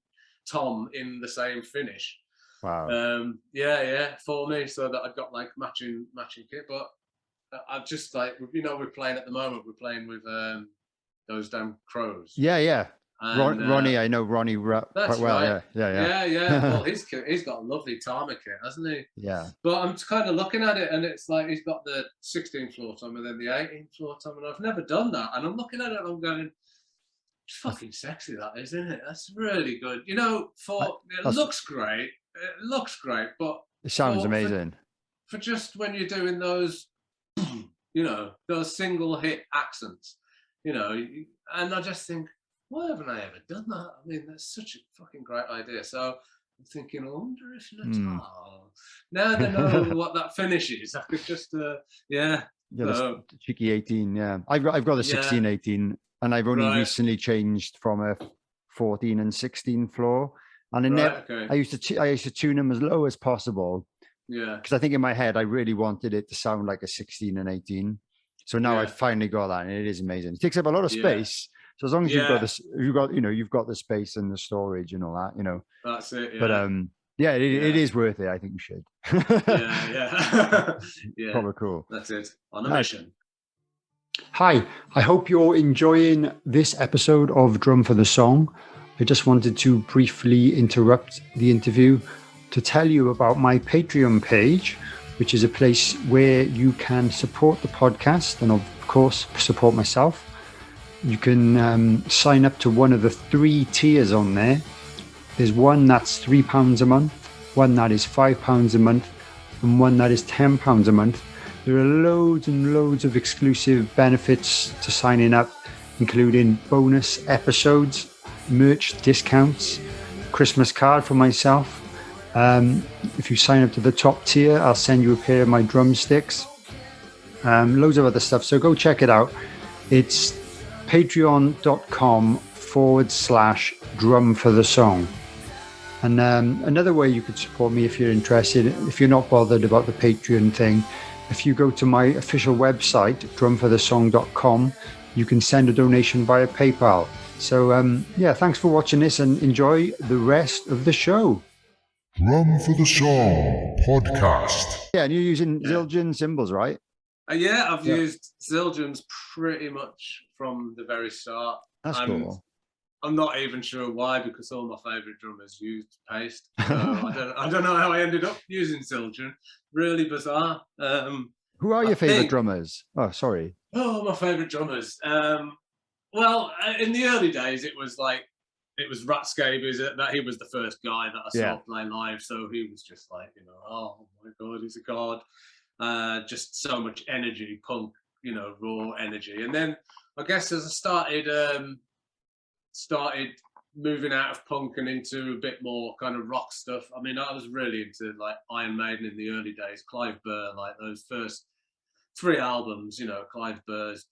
tom in the same finish. Wow. For me, so that I've got like matching kit. But I've just like, you know, we're playing at the moment. We're playing with those damn crows. Yeah. And, Ronnie, I know Ronnie quite well. Right. Yeah. Well, he's got a lovely Tama kit, hasn't he? Yeah. But I'm kind of looking at it, and it's like he's got the 16th floor tom and then the 18th floor tom, and I've never done that. And I'm looking at it, and I'm going, it's fucking sexy, that is, isn't it? That's really good. You know, it looks great. It looks great, but it sounds amazing. For just when you're doing those, you know, those single hit accents, you know, and I just think, why haven't I ever done that? I mean, that's such a fucking great idea. So I'm thinking, I wonder if Natal. Now they know what that finish is. I could just, the cheeky 18. Yeah, I've got a 16, 18, and I've only recently changed from a 14 and 16 floor. And I used to tune them as low as possible. Yeah. Because I think in my head I really wanted it to sound like a 16 and 18. So now I've finally got that, and it is amazing. It takes up a lot of space. So as long as you've got this, you've got the space and the storage and all that, you know. That's it. Yeah. But it is worth it. I think you should. Yeah. Probably cool. That's it. On a mission. Hi, I hope you're enjoying this episode of Drum for the Song. I just wanted to briefly interrupt the interview to tell you about my Patreon page, which is a place where you can support the podcast and, of course, support myself. You can sign up to one of the 3 tiers on there. There's one that's £3 a month, one that is £5 a month, and one that is £10 a month. There are loads and loads of exclusive benefits to signing up, including bonus episodes, merch discounts, Christmas card for myself. If you sign up to the top tier, I'll send you a pair of my drumsticks. Loads of other stuff. So go check it out. It's patreon.com/drum for the song. And another way you could support me if you're interested, if you're not bothered about the Patreon thing, if you go to my official website, drumforthesong.com, you can send a donation via PayPal. So, thanks for watching this and enjoy the rest of the show. Drum for the Song podcast. Yeah, and you're using Zildjian cymbals, right? I've used Zildjians pretty much from the very start. That's cool. I'm not even sure why, because all my favourite drummers used paste. So I don't know how I ended up using Zildjian. Really bizarre. Who are your favourite drummers? Oh, sorry. Oh, my favourite drummers. Well, in the early days, it was Rat Scabies. That he was the first guy that I saw play live. So he was just like, you know, oh my God, he's a god. Just so much energy, punk, you know, raw energy. And then I guess as I started moving out of punk and into a bit more kind of rock stuff. I mean, I was really into like Iron Maiden in the early days, Clive Burr, like those first 3 albums, you know, Clive Burr's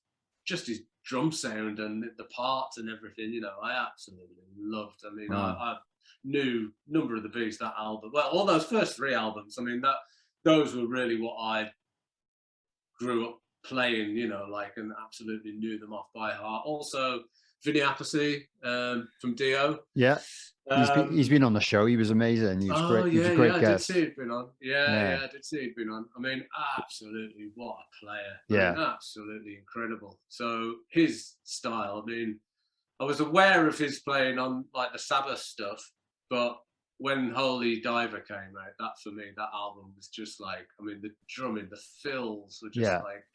just his drum sound and the parts and everything, you know, I absolutely loved. I mean, I knew Number of the Beast, that album. Well, all those first 3 albums, I mean, those were really what I grew up playing, you know, like, and absolutely knew them off by heart. Also, Vinny Appice from Dio. Yeah. He's been on the show. He was amazing. He was great. He was a great guest. I did see he'd been on. Yeah, I did see he'd been on. I mean, absolutely, what a player. Yeah. I mean, absolutely incredible. So his style, I mean, I was aware of his playing on like the Sabbath stuff, but when Holy Diver came out, that for me, that album was just like, I mean, the drumming, the fills were just like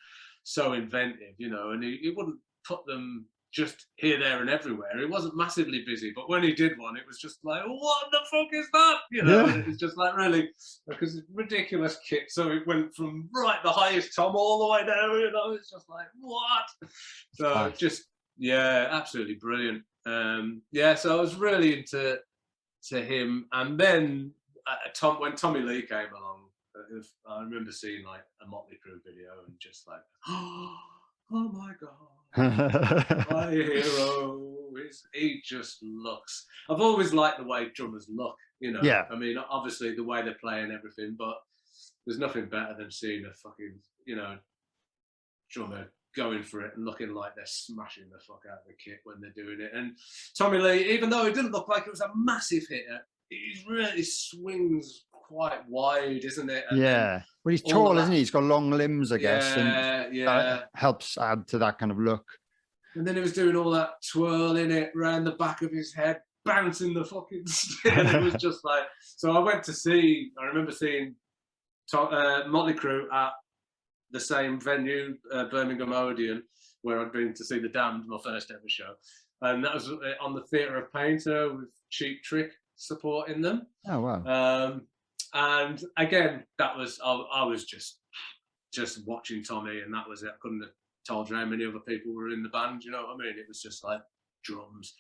so inventive, you know, and he wouldn't put them just here, there, and everywhere. He wasn't massively busy, but when he did one, it was just like, what the fuck is that? You know, and it was just like really, because it's ridiculous kit. So it went from the highest tom all the way down, you know, it's just like, what? So just, yeah, absolutely brilliant. So I was really into him. And then when Tommy Lee came along, I remember seeing like a Motley Crue video and just like, oh my God, my hero he just looks. I've always liked the way drummers look, you know. Yeah. I mean, obviously the way they play and everything, but there's nothing better than seeing a fucking, you know, drummer going for it and looking like they're smashing the fuck out of the kit when they're doing it. And Tommy Lee, even though it didn't look like it was a massive hitter, he really swings quite wide, isn't it? And well, he's tall, isn't he? He's got long limbs, I guess. And that helps add to that kind of look. And then he was doing all that twirling it around the back of his head, bouncing the fucking stick. And it was just like, so I remember seeing Motley Crue at the same venue, Birmingham Odeon, where I'd been to see The Damned, my first ever show. And that was on the Theatre of Painter with Cheap Trick supporting them. Oh, wow. And again, that was, I was just watching Tommy, and that was it. I couldn't have told you how many other people were in the band, you know what I mean? It was just like drums.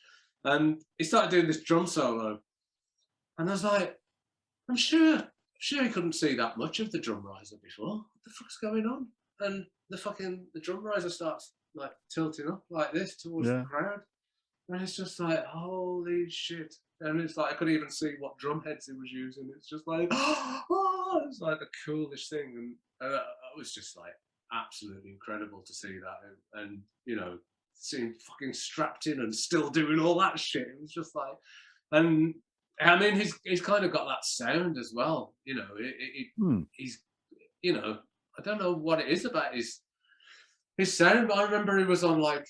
And he started doing this drum solo. And I was like, I'm sure he couldn't see that much of the drum riser before. What the fuck's going on? And the drum riser starts like tilting up like this towards the crowd. And it's just like, holy shit. And it's like, I couldn't even see what drum heads he was using. It's just like, oh, it's like the coolest thing. And it was just like absolutely incredible to see that. And you know, seeing fucking strapped in and still doing all that shit. It was just like, and I mean, he's kind of got that sound as well. You know, he's, you know, I don't know what it is about his sound, but I remember he was on like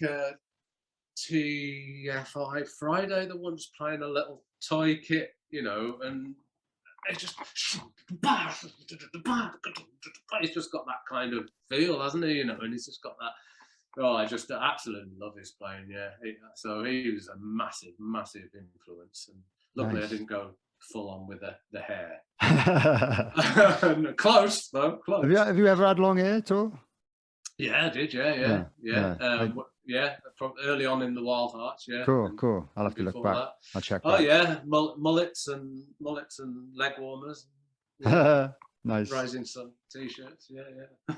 TFI Friday, the one's playing a little toy kit, you know, and it's just, he's just got that kind of feel, hasn't he? You know, and he's just got that. Oh, I just absolutely love his playing. Yeah, so he was a massive, massive influence, and luckily I didn't go full on with the hair. Close though, close. Have you ever had long hair at all? Yeah, I did. Yeah. From early on in the Wildhearts. Yeah. Cool. I'll have to look back. I'll check. Oh yeah, mullets and leg warmers. Nice. Rising Sun t-shirts. Yeah.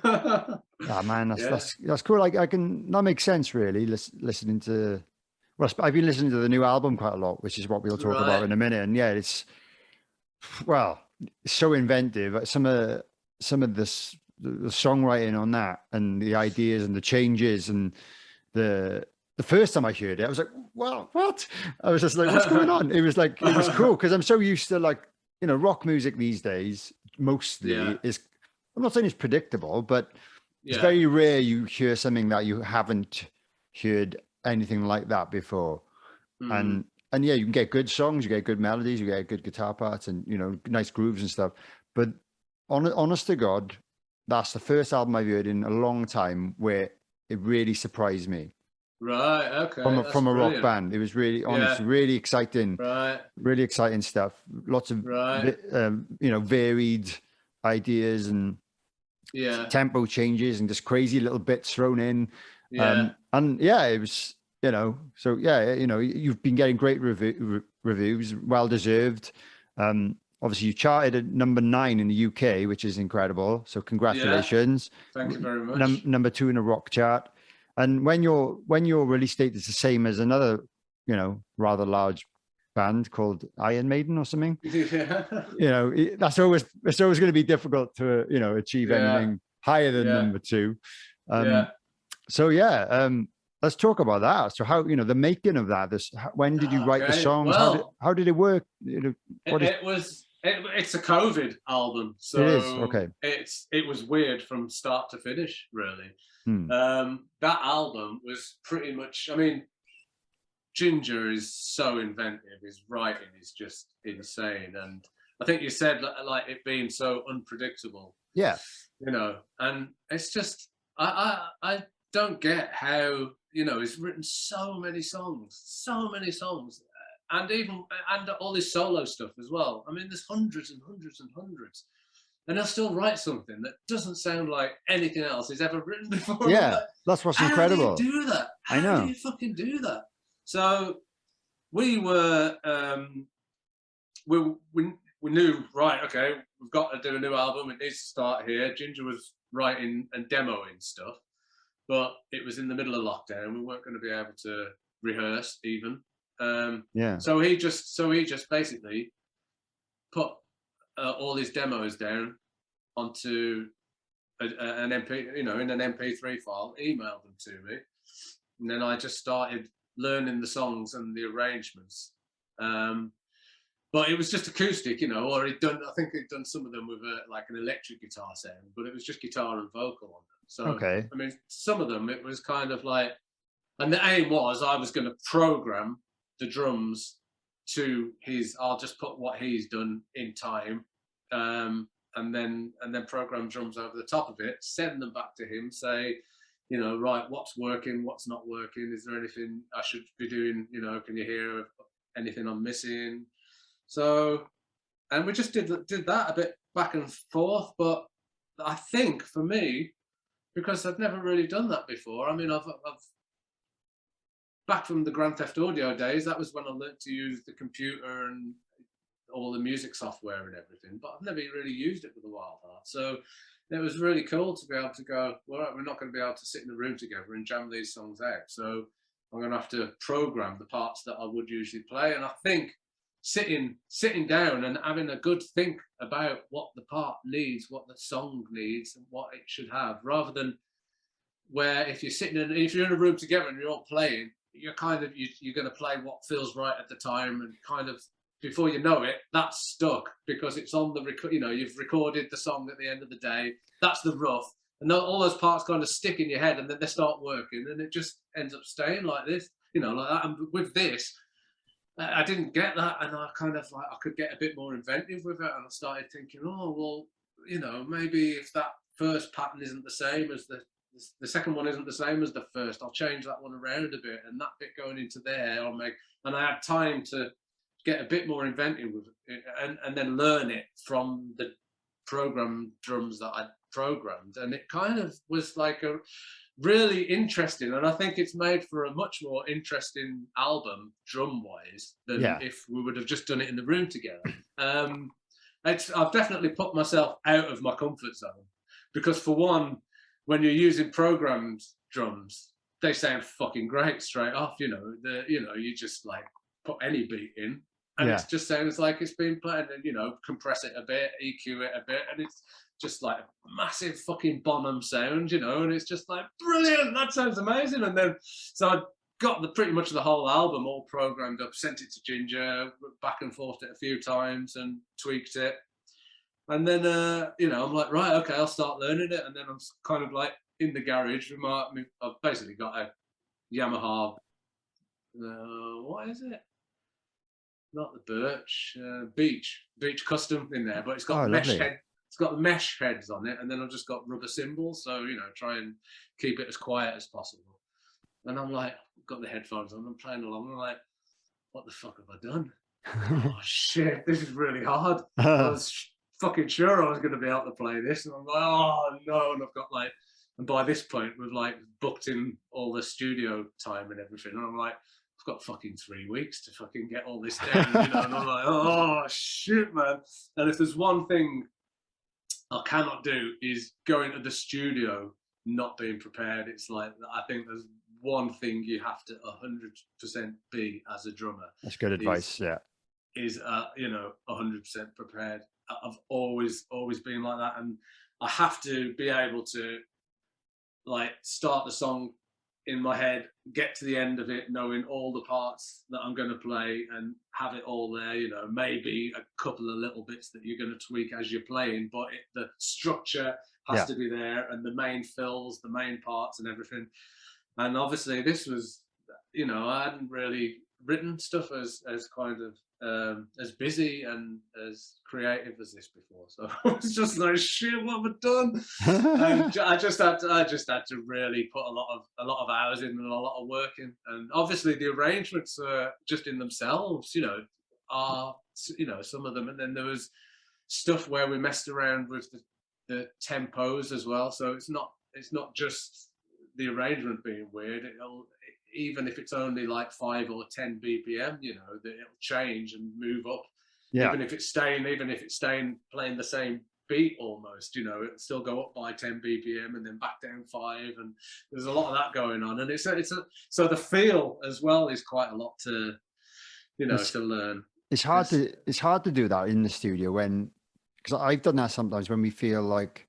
Ah man, that's cool. Like that makes sense really. Listening to, well, I've been listening to the new album quite a lot, which is what we'll talk about in a minute. And yeah, it's so inventive. Some of this. The songwriting on that and the ideas and the changes and the first time I heard it, I was like, "Wow, what?" I was just like, "What's going on?" It was cool because I'm so used to, like, you know, rock music these days mostly is, I'm not saying it's predictable, but it's very rare you hear something that you haven't heard anything like that before. And yeah, you can get good songs, you get good melodies, you get good guitar parts, and you know, nice grooves and stuff. But honest to God, that's the first album I've heard in a long time where it really surprised me. Right. Okay. From a rock band, it was really honest, really exciting. Right. Really exciting stuff. Lots of you know, varied ideas and tempo changes and just crazy little bits thrown in. And yeah, it was, you know, so yeah, you know, you've been getting great reviews, well deserved. Obviously, you charted at number 9 in the UK, which is incredible. So congratulations. Thank you very much. Number 2 in the rock chart. And when your release date is the same as another, you know, rather large band called Iron Maiden or something, Yeah. you know, it's always going to be difficult to, you know, achieve anything higher than number 2. So let's talk about that. So how, you know, the making of that, when did you write the songs? Well, how did it work? You know, it's a COVID album, so it is okay. It was weird from start to finish, really. That album was pretty much, I mean, Ginger is so inventive. His writing is just insane, and I think you said like it being so unpredictable. Yeah, you know, and it's just I don't get how, you know, he's written so many songs, and all his solo stuff as well. I mean, there's hundreds and hundreds and hundreds, and he'll still write something that doesn't sound like anything else he's ever written before. Yeah, like, that's what's incredible. How do you do that? I know. How do you fucking do that? So we were, we knew, right, okay, we've got to do a new album. It needs to start here. Ginger was writing and demoing stuff, but it was in the middle of lockdown. We weren't going to be able to rehearse even. So he just basically put all his demos down onto an MP, you know, in an MP3 file, emailed them to me, and then I just started learning the songs and the arrangements. But it was just acoustic, you know, or I think he'd done some of them with like an electric guitar sound, but it was just guitar and vocal on them. So, I mean, some of them, it was kind of like, and the aim was I was going to program the drums to I'll just put what he's done in time, and then program drums over the top of it, send them back to him, say, you know, right, what's working, what's not working, is there anything I should be doing, you know, can you hear anything I'm missing? So, and we just did that a bit back and forth, but I think for me, because I've never really done that before, I mean, I've back from the Grand Theft Audio days, that was when I learned to use the computer and all the music software and everything, but I've never really used it with the Wildhearts. So it was really cool to be able to go, well, we're not going to be able to sit in a room together and jam these songs out. So I'm going to have to program the parts that I would usually play. And I think sitting down and having a good think about what the part needs, what the song needs, and what it should have, rather than where if you're in a room together and you're all playing, you're kind of you're going to play what feels right at the time, and kind of before you know it, that's stuck because it's on the you know, you've recorded the song at the end of the day. That's the rough, and all those parts kind of stick in your head, and then they start working, and it just ends up staying like this, you know, like that. And with this, I didn't get that, and I kind of like I could get a bit more inventive with it, and I started thinking, oh well, you know, maybe if that first pattern isn't the same as the second one isn't the same as the first, I'll change that one around a bit, and that bit going into there, I'll make, and I had time to get a bit more inventive with it, and then learn it from the program drums that I programmed, and it kind of was like a really interesting, and I think it's made for a much more interesting album drum wise than if we would have just done it in the room together. I've definitely put myself out of my comfort zone, because for one, when you're using programmed drums, they sound fucking great straight off. You know, you just like put any beat in, and it just sounds like it's been played. And you know, compress it a bit, EQ it a bit, and it's just like a massive fucking Bonham sound. You know, and it's just like brilliant. That sounds amazing. And then so I got pretty much the whole album all programmed up, sent it to Ginger, back and forth it a few times, and tweaked it. And then, you know, I'm like, right, okay, I'll start learning it. And then I'm kind of like in the garage with I've basically got a Yamaha, what is it? Not the Birch, Beach Custom in there, but it's got mesh head. It's got the mesh heads on it, and then I've just got rubber cymbals. So, you know, try and keep it as quiet as possible. And I'm like, I've got the headphones on, I'm playing along. I'm like, what the fuck have I done? Oh shit, this is really hard. I was fucking sure I was going to be able to play this, and I'm like, oh no. And I've got like, and by this point we've like booked in all the studio time and everything, and I'm like, I've got fucking 3 weeks to fucking get all this down, you know. And I'm like, oh shit, man. And if there's one thing I cannot do is go into the studio not being prepared. It's like, I think there's one thing you have to 100% be as a drummer. That's good advice. Is 100% prepared. I've always been like that, and I have to be able to like start the song in my head, get to the end of it, knowing all the parts that I'm going to play and have it all there. Maybe a couple of little bits that you're going to tweak as you're playing, but the structure has to be there, and the main fills, the main parts, and everything. And obviously, this was, I hadn't really written stuff as kind of as busy and as creative as this before, so I was just like, shit, what have I done? And I just had to really put a lot of hours in and a lot of work in. And obviously the arrangements just in themselves, are some of them, and then there was stuff where we messed around with the tempos as well. So it's not just the arrangement being weird. Even if it's only like 5 or 10 BPM, that it'll change and move up. Yeah. Even if it's staying playing the same beat almost, it'll still go up by 10 BPM and then back down 5, and there's a lot of that going on. And so the feel as well is quite a lot to to learn. It's hard to do that in the studio because I've done that sometimes when we feel like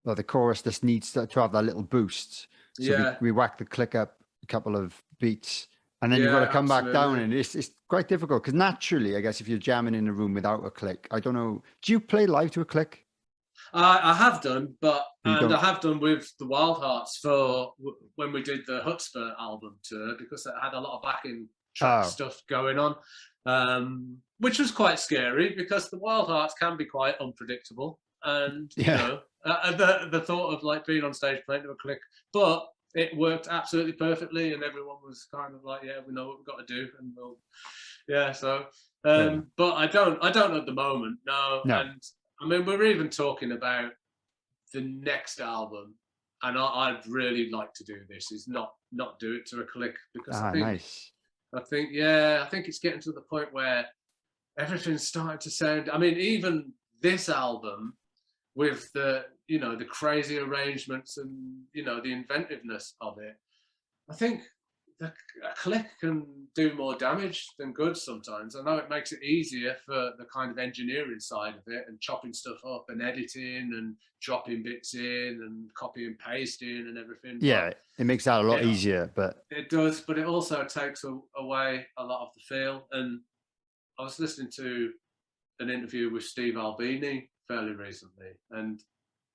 the chorus just needs to have that little boost. So we whack the click up a couple of beats, and then you've got to come back down, and it's quite difficult because naturally, I guess, if you're jamming in a room without a click, I don't know, do you play live to a click? I have done, I have done with the Wildhearts for when we did the Chutzpah album tour, because it had a lot of backing track stuff going on, which was quite scary because the Wildhearts can be quite unpredictable, and the thought of like being on stage playing to a click, but it worked absolutely perfectly, and everyone was kind of like, we know what we've got to do, and but I don't at the moment, no. And I mean, we're even talking about the next album, and I'd really like to do this, is not do it to a click, because I think it's getting to the point where everything's starting to sound, I mean, even this album with the the crazy arrangements and the inventiveness of it, I think a click can do more damage than good sometimes. I know it makes it easier for the kind of engineering side of it, and chopping stuff up and editing and dropping bits in and copy and pasting and everything. Yeah, it makes that a lot easier, but it does, but it also takes away a lot of the feel. And I was listening to an interview with Steve Albini fairly recently, and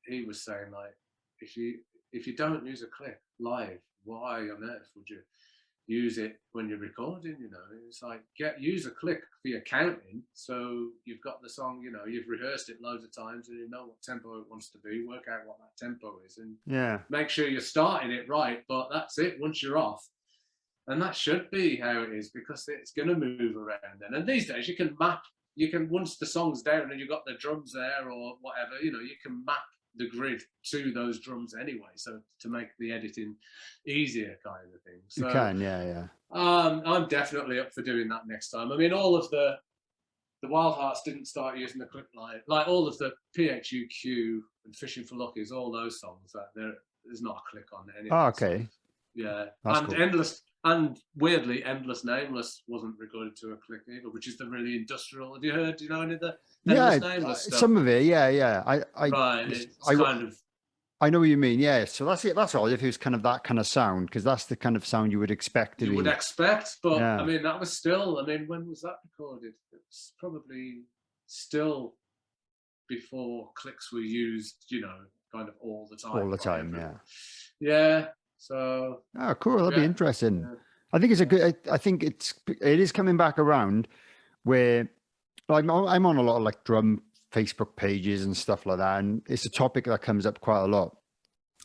he was saying, like, if you don't use a click live, why on earth would you use it when you're recording? It's like, use a click for your counting, so you've got the song, you've rehearsed it loads of times and you know what tempo it wants to be, work out what that tempo is, and make sure you're starting it right. But that's it once you're off, and that should be how it is, because it's going to move around then. And these days you can once the song's down and you've got the drums there or whatever, you can map the grid to those drums anyway, so to make the editing easier, kind of thing. So, you can, I'm definitely up for doing that next time. I mean, all of the Wildhearts didn't start using the click live, like all of the PHUQ and Fishing for Luckies, all those songs, that there's not a click on any. Oh, okay. Songs. Yeah, that's and cool. weirdly, Endless Nameless wasn't recorded to a click either, which is the really industrial. Have you heard? Do you know any of the Endless Nameless stuff? Some of it, yeah. I know what you mean. Yeah, so that's it. That's all. If it was kind of that kind of sound, because that's the kind of sound you would expect. You would expect, but I mean, that was still. I mean, when was that recorded? It was probably still before clicks were used. Kind of all the time. All the time, yeah. So cool. That'll be interesting. Yeah. I think it's a good. I think it is coming back around, where I'm on a lot of like drum Facebook pages and stuff like that, and it's a topic that comes up quite a lot.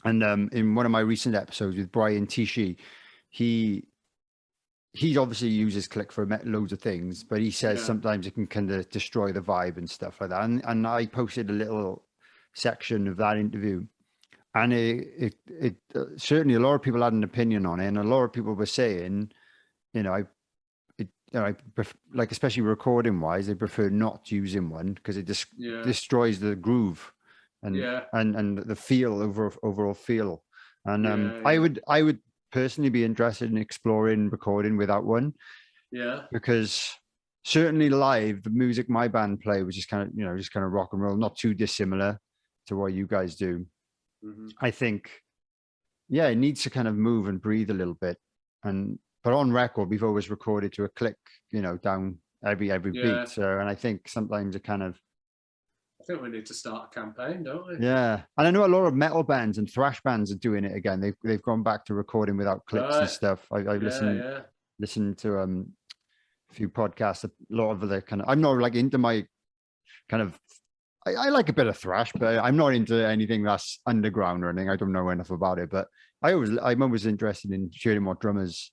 And in one of my recent episodes with Brian Tichy, he obviously uses click for loads of things, but he says sometimes it can kind of destroy the vibe and stuff like that. And I posted a little section of that interview. And it certainly a lot of people had an opinion on it, and a lot of people were saying, like, especially recording wise, they prefer not using one because it just destroys the groove and the feel overall feel And Yeah. I would personally be interested in exploring recording without one. Yeah. Because certainly live, the music my band play was just kind of, just kind of rock and roll, not too dissimilar to what you guys do. I think, yeah, it needs to kind of move and breathe a little bit. But on record, we've always recorded to a click, down every beat. So, and I think sometimes it kind of, I think we need to start a campaign, don't we? yeah. And I know a lot of metal bands and thrash bands are doing it again. They've gone back to recording without clicks and stuff. I listened to a few podcasts. A lot of the kind of, I'm not like into my kind of, I like a bit of thrash, but I'm not into anything that's underground or anything. I don't know enough about it, but I'm always interested in hearing what drummers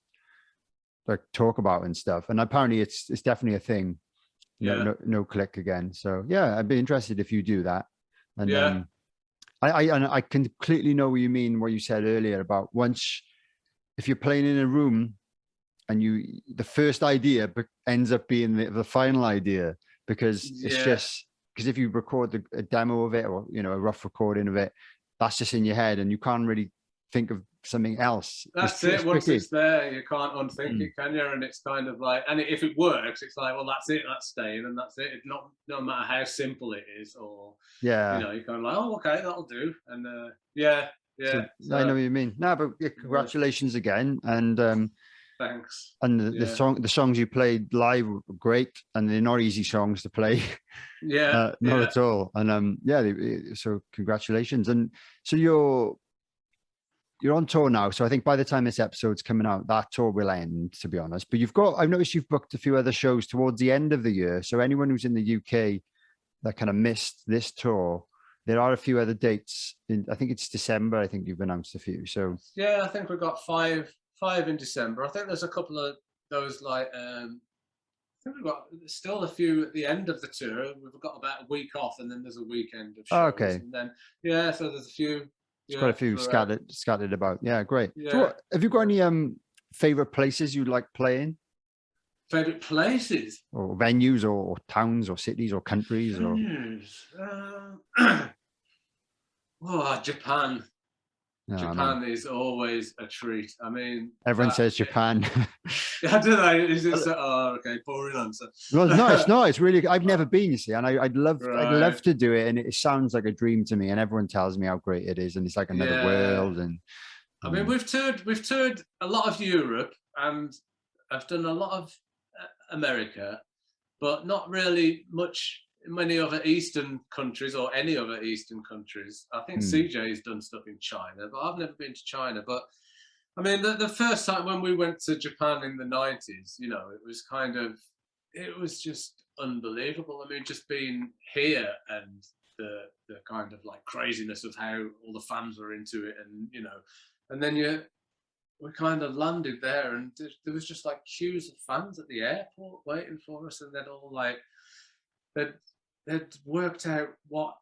like talk about and stuff. And apparently it's definitely a thing. Yeah. No click again. So yeah, I'd be interested if you do that. And yeah. I completely know what you mean, what you said earlier about if you're playing in a room and the first idea ends up being the final idea, because it's just, because if you record a demo of it or, a rough recording of it, that's just in your head and you can't really think of something else. That's it. Once it's there, you can't unthink it, can you? And it's kind of like, and if it works, it's like, well, that's it, that's staying, and that's it. It's not, no matter how simple it is, or you're kind of like, oh, okay, that'll do. And so I know what you mean. No, but congratulations again, and thanks. And the songs you played live were great, and they're not easy songs to play. Not at all. And so congratulations. And so you're on tour now. So I think by the time this episode's coming out, that tour will end, to be honest. But I've noticed you've booked a few other shows towards the end of the year. So anyone who's in the UK that kind of missed this tour, there are a few other dates I think it's December. I think you've announced a few. So yeah, I think we've got five in December. I think there's a couple of those like I think we've got still a few at the end of the tour. We've got about a week off, and then there's a weekend of shows. Oh, okay. And then so there's a few. There's quite a few scattered about. Yeah, great. Yeah. So have you got any favorite places you like playing? Favorite places or venues or towns or cities or countries Japan. Japan is always a treat. I mean, everyone says Japan. I don't know. Is it okay? Boring answer. Well, no, it's not. It's really. I've never been, you see, and I'd love to do it, and it sounds like a dream to me. And everyone tells me how great it is, and it's like another world. And I mean, we've toured a lot of Europe, and I've done a lot of America, but not really much. Many other Eastern countries or any other Eastern countries. I think CJ's done stuff in China, but I've never been to China. But I mean, the first time when we went to Japan in the 90s, it was just unbelievable. I mean, just being here and the kind of like craziness of how all the fans were into it, and then we kind of landed there, and there was just like queues of fans at the airport waiting for us, and they'd all like they'd worked out what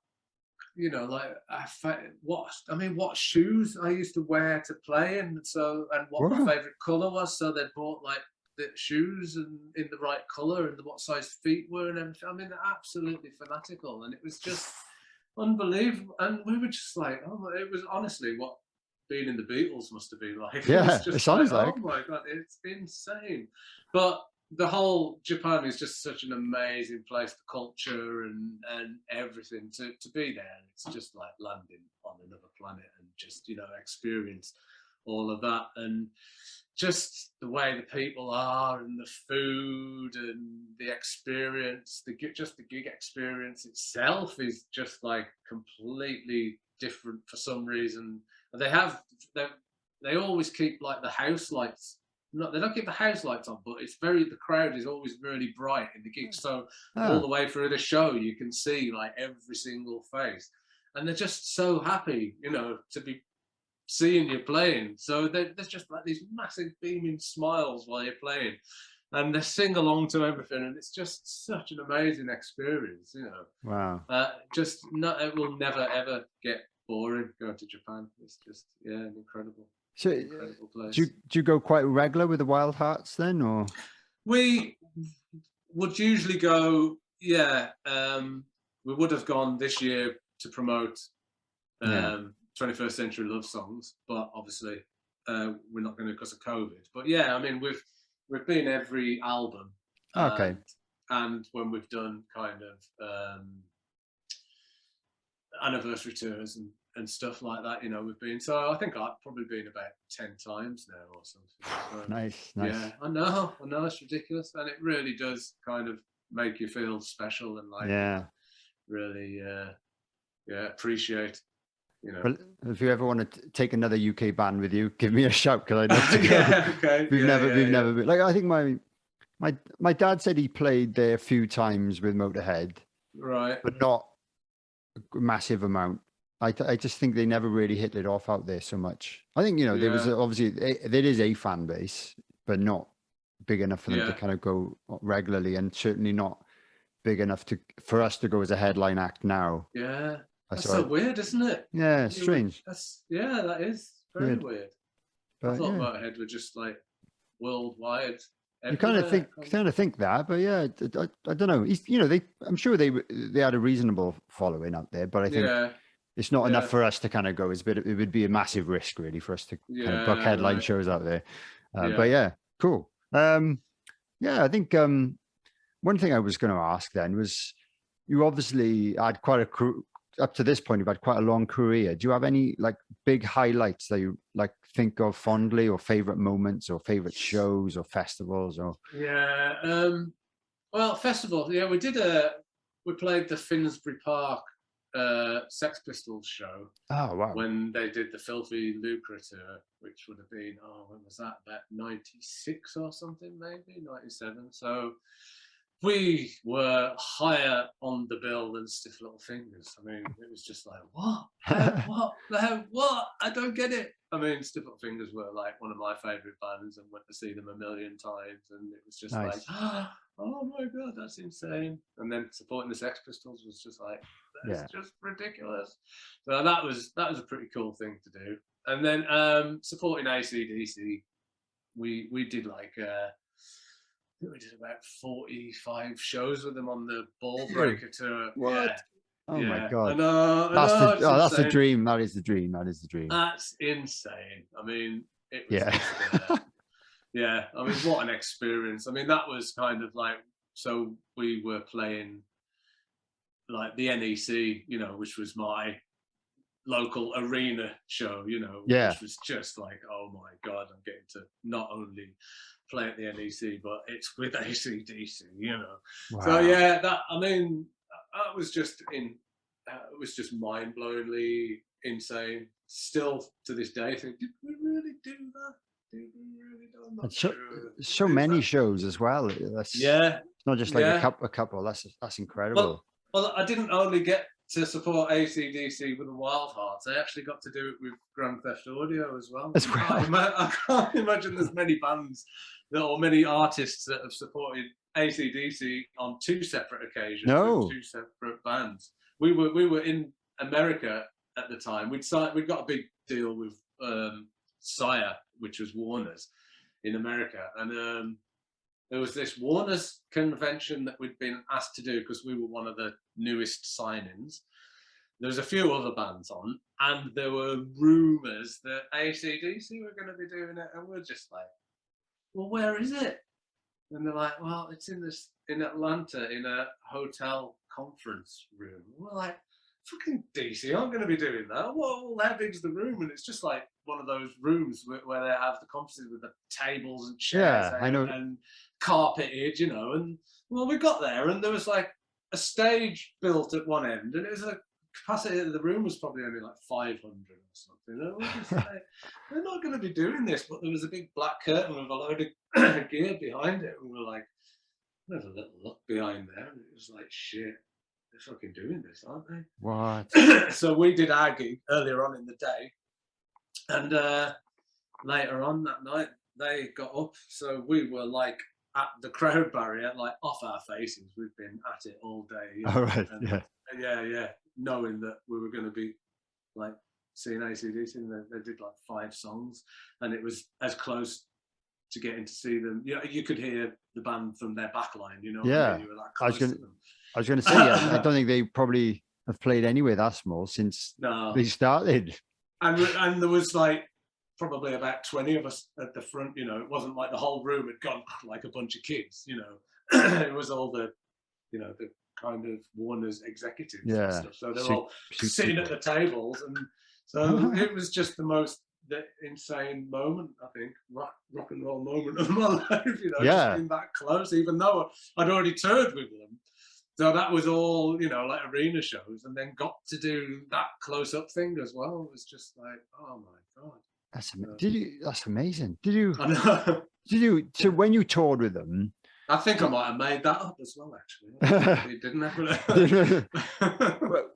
shoes I used to wear to play, and what my favorite color was. So they bought like the shoes and in the right color and what size feet were and everything. I mean, they're absolutely fanatical, and it was just unbelievable. And we were just like, oh, it was honestly what being in the Beatles must have been like. Yeah, it sounds like. Oh my God, it's insane. But the whole Japan is just such an amazing place, the culture and everything to be there. It's just like landing on another planet and just, experience all of that. And just the way the people are and the food and the experience, the gig experience itself is just like completely different for some reason. They always keep like the house lights. No, they don't keep the house lights on, but the crowd is always really bright in the gigs. So all the way through the show, you can see like every single face, and they're just so happy, to be seeing you playing. So there's just like these massive beaming smiles while you're playing, and they sing along to everything, and it's just such an amazing experience, Wow. It will never ever get boring going to Japan. It's just an incredible. So, incredible place. Do you go quite regular with the Wildhearts then, or? We would usually go. We would have gone this year to promote 21st Century Love Songs, but obviously we're not going to because of COVID. But yeah, I mean, we've been every album. Okay. And when we've done kind of anniversary tours and stuff like that, you know, we've been. So I think I've probably been about 10 times now or something. So, Nice. Yeah, I know, it's ridiculous, and it really does kind of make you feel special and like really, appreciate. You know. Well, if you ever want to take another UK band with you, give me a shout because I'd love to go. Yeah, okay. We've never been. Like I think my dad said he played there a few times with Motorhead, right? But not a massive amount. I just think they never really hit it off out there so much. I think there was obviously there is a fan base, but not big enough for them to kind of go regularly, and certainly not big enough for us to go as a headline act now. Yeah. That's so weird, isn't it? Yeah, strange. That is very weird. But I thought Motorhead were just like worldwide. You kind of think that, but yeah, I don't know. I'm sure they had a reasonable following out there, but I think it's not enough for us to kind of go. It would be a massive risk, really, for us to kind of book headline shows out there. But yeah, cool. I think one thing I was going to ask then was, you obviously had up to this point, you've had quite a long career. Do you have any like big highlights that you like think of fondly, or favorite moments, or favorite shows, or festivals, or? Well, festivals. Yeah, we played the Finsbury Park Sex Pistols show. Oh wow! When they did the Filthy Lucre tour, which would have been when was that? About 96 or something, maybe 97. So we were higher on the bill than Stiff Little Fingers. I mean, it was just like, what? What? I don't get it. I mean, Stiff Little Fingers were like one of my favourite bands, and went to see them a million times, and it was just like, oh my God, that's insane. And then supporting the Sex Pistols was just like, that's just ridiculous. So that was a pretty cool thing to do. And then supporting AC/DC, we did like we did about 45 shows with them on the Ball Breaker tour. What? Oh my God! I know, that's the dream. That is the dream. That's insane. I mean, it was I mean, what an experience. I mean, that was kind of like, so we were playing like the NEC, which was my local arena show, which was just like, oh my God, I'm getting to not only play at the NEC, but it's with AC/DC, Wow. So that was just it was just mind-blowingly insane. Still to this day, I think, did we really do that? Did we really do that? I'm not sure. So many shows as well. It's not just like a couple. That's incredible. Well, I didn't only get to support AC/DC with the Wildhearts. I actually got to do it with Grand Theft Audio as well. I can't imagine there's many bands or many artists that have supported AC/DC on two separate occasions with two separate bands. We were in America at the time. We'd got a big deal with Sire, which was Warner's in America, and there was this Warner's convention that we'd been asked to do because we were one of the newest sign-ins. There was a few other bands on, and there were rumours that AC/DC were going to be doing it, and we're just like, well, where is it? And they're like, well, it's in Atlanta in a hotel conference room. And we're like, fucking DC, I'm going to be doing that. Well, how big's the room? And it's just like one of those rooms where they have the conferences with the tables and chairs and carpeted, and well, we got there, and there was like a stage built at one end, and it was a capacity of the room was probably only like 500 or something. And we're just like, they're not going to be doing this, but there was a big black curtain with a load of gear behind it, and we were like, there's a little look behind there, and it was like, shit, they're fucking doing this, aren't they? What? So we did our gig earlier on in the day, and later on that night they got up, so we were like at the crowd barrier, like off our faces. We've been at it all day. All right. Knowing that we were going to be like seeing AC/DC, and they did like 5 songs, and it was as close to getting to see them. You could hear the band from their backline. You were that close to them. I was going to say, I don't think they probably have played anywhere that small since they started. and there was like probably about 20 of us at the front. You know, it wasn't like the whole room had gone like a bunch of kids. You know, it was all the, you know, the kind of Warner's executives and stuff. So they're all sitting at the tables, and so it was just the most insane moment, I think, rock and roll moment of my life. You know, just being that close, even though I'd already toured with them. So that was all, you know, like arena shows, and then got to do that close-up thing as well. It was just like, oh my god, that's amazing. Did you? I know. Did you? So when you toured with them, I think I might have made that up as well. Actually, didn't I?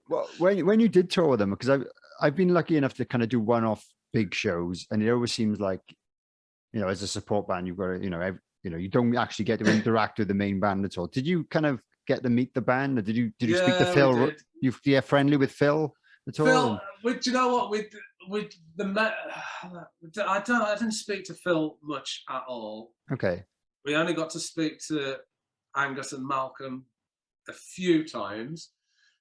Well, when you did tour with them, because I've been lucky enough to kind of do one-off big shows, and it always seems like, you know, as a support band, you've got to, you know, you don't actually get to interact with the main band at all. Did you kind of get to meet the band, or did you speak to Phil? You friendly with Phil at all? Phil, do you know what? With the I didn't speak to Phil much at all. Okay. We only got to speak to Angus and Malcolm a few times,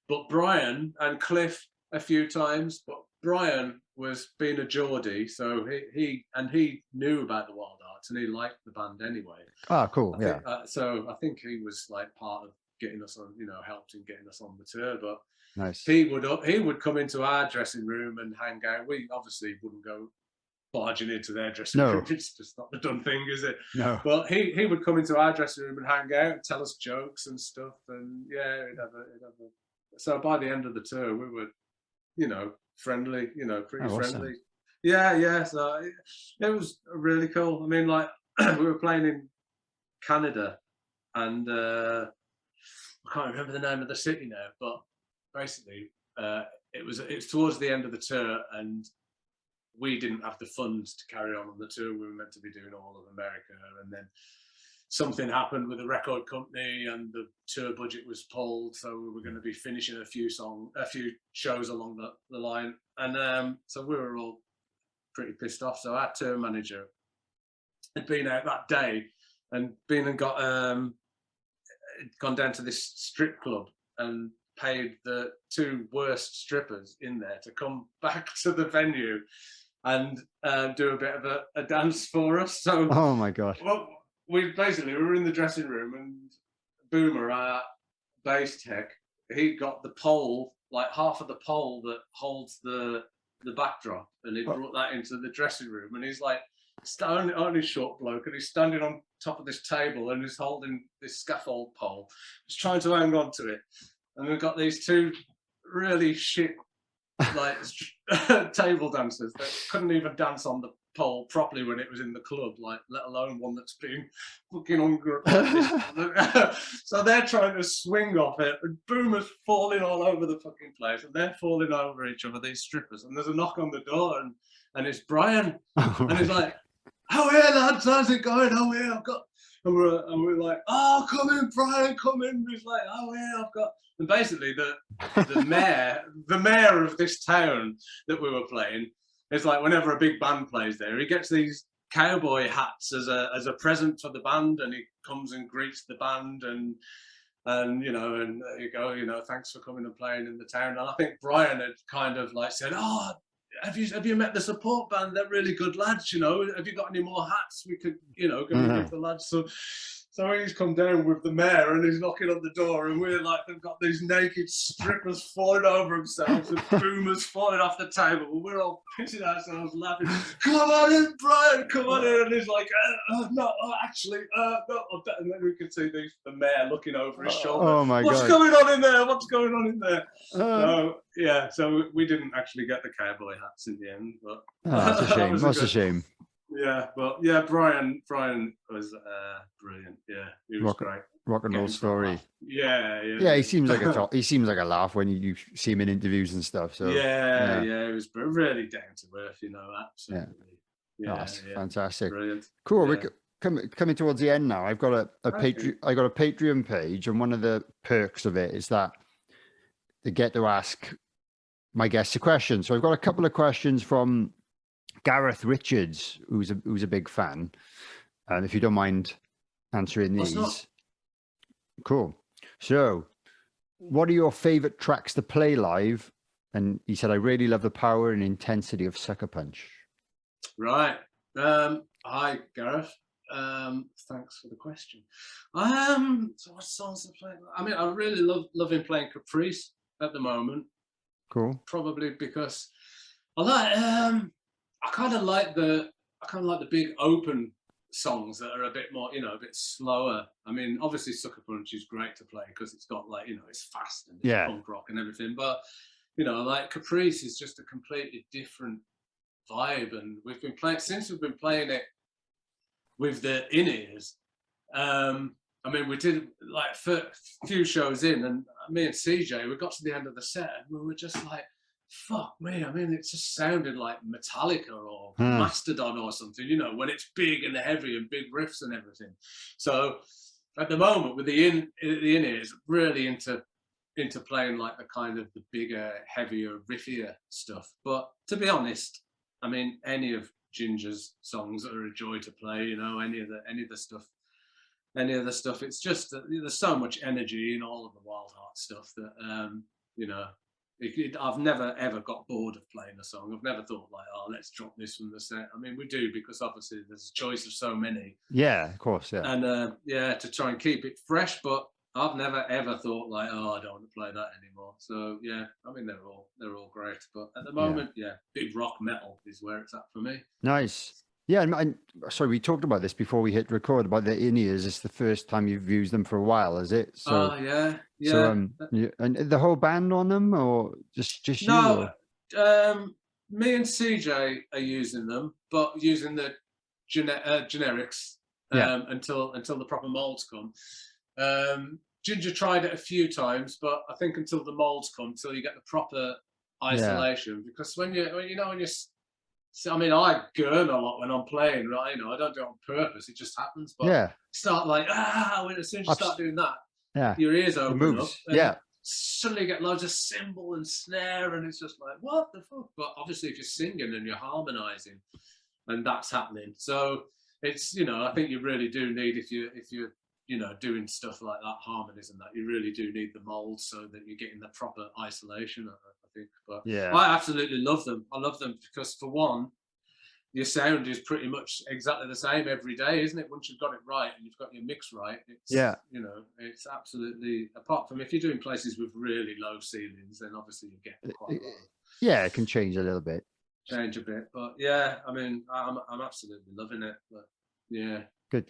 but Brian and Cliff a few times. But Brian was being a Geordie, so he knew about the Wildhearts, and he liked the band anyway. Oh, cool. So I think he was like part of getting us on, you know, helped in getting us on the tour. But nice. He would come into our dressing room and hang out. We obviously wouldn't go barging into their dressing room. It's just not the done thing, is it? No. But he would come into our dressing room and hang out and tell us jokes and stuff. And yeah, so by the end of the tour, we were, you know, friendly, you know, pretty friendly. Awesome. Yeah. So it was really cool. I mean, like we were playing in Canada, and I can't remember the name of the city now, but basically it was towards the end of the tour, and we didn't have the funds to carry on the tour. We were meant to be doing all of America, and then something happened with the record company, and the tour budget was pulled. So we were going to be finishing a few shows along the line, and so we were all pretty pissed off. So our tour manager had been out that day and gone down to this strip club and paid the two worst strippers in there to come back to the venue and do a bit of a dance for us. So, oh my god! Well, we were in the dressing room, and Boomer, our bass tech, he got the pole, like half of the pole that holds the backdrop, and he brought that into the dressing room, and he's like only short bloke, and he's standing on top of this table and he's holding this scaffold pole, just trying to hang on to it. And we've got these two really shit like table dancers that couldn't even dance on the pole properly when it was in the club, like let alone one that's been fucking hungry like this. So they're trying to swing off it, and Boomer's falling all over the fucking place, and they're falling over each other, these strippers. And there's a knock on the door, and it's Brian, and he's like, "Oh yeah, lads, how's it going? Oh yeah, I've got." And we're like, "Oh, come in, Brian, come in." He's like, "Oh yeah, I've got." And basically, the mayor of this town that we were playing is like, whenever a big band plays there, he gets these cowboy hats as a present for the band, and he comes and greets the band, and you know, and there you go, you know, thanks for coming and playing in the town. And I think Brian had kind of like said, "Oh, have you met the support band? They're really good lads, you know. Have you got any more hats we could, you know, go and give the lads?" So he's come down with the mayor, and he's knocking on the door, and we're like, they've got these naked strippers falling over themselves, and Boomers falling off the table, and we're all pissing ourselves laughing. "Come on in, Brian, come on in." And he's like, "No, actually, no." And then we could see the mayor looking over his shoulder. Oh my What's God. going on in there? What's going on in there? So yeah, so we didn't actually get the cowboy hats in the end, but that's a shame. That's a shame. Yeah, but yeah, Brian was brilliant. Yeah, he was great. Rock and roll story. Yeah. He seems like a laugh when you see him in interviews and stuff. So yeah, it was really down to earth, you know, absolutely. Yeah, that's fantastic. Brilliant. Cool. Yeah. We're coming towards the end now. I've got a Patreon. I got a Patreon page, and one of the perks of it is that they get to ask my guests a question. So I've got a couple of questions from Gareth Richards, who's a big fan, and if you don't mind answering these. Cool. So, what are your favorite tracks to play live, and he said, I really love the power and intensity of Sucker Punch. Right. Hi, Gareth. Thanks for the question. So what songs I play? I mean, I really loving playing Caprice at the moment. Cool. Probably because I like I kind of like the big open songs that are a bit more, a bit slower. I mean, obviously Sucker Punch is great to play because it's got like, it's fast and it's punk rock and everything. But like Caprice is just a completely different vibe, and we've been playing it with the in-ears. I mean, we did like a few shows in, and me and CJ, we got to the end of the set and we were just like, fuck me. I mean, it just sounded like Metallica or Mastodon or something, when it's big and heavy and big riffs and everything. So at the moment with the in-ears, really into playing like the kind of the bigger, heavier, riffier stuff. But to be honest, I mean, any of Ginger's songs are a joy to play, any of the stuff. It's just that there's so much energy in all of the Wildhearts stuff that I've never ever got bored of playing a song. I've never thought like, oh, let's drop this from the set. I mean, we do because obviously there's a choice of so many. Yeah, of course, yeah. And to try and keep it fresh, but I've never ever thought like, oh, I don't want to play that anymore. So yeah, I mean they're all great, but at the moment, big rock metal is where it's at for me. Nice. Yeah, and sorry, we talked about this before we hit record about the in-ears. It's the first time you've used them for a while, is it? So yeah. So and the whole band on them, or just you? No, me and CJ are using them, but using the generics until the proper molds come. Ginger tried it a few times, but I think until the molds come, until you get the proper isolation, because when you're I mean, I gurn a lot when I'm playing, right? I don't do it on purpose; it just happens. But start like as soon as you start doing that, your ears open up. And suddenly you get loads of cymbal and snare, and it's just like, what the fuck? But obviously, if you're singing and you're harmonizing, and that's happening, so it's I think you really do need if you're doing stuff like that, harmonies and that, you really do need the molds so that you're getting the proper isolation, I think. But I absolutely love them. I love them because, for one, your sound is pretty much exactly the same every day, isn't it? Once you've got it right and you've got your mix right, it's it's absolutely, apart from if you're doing places with really low ceilings, then obviously you get quite a lot of, it can change a little bit. But yeah, I mean, I'm absolutely loving it. But yeah, good.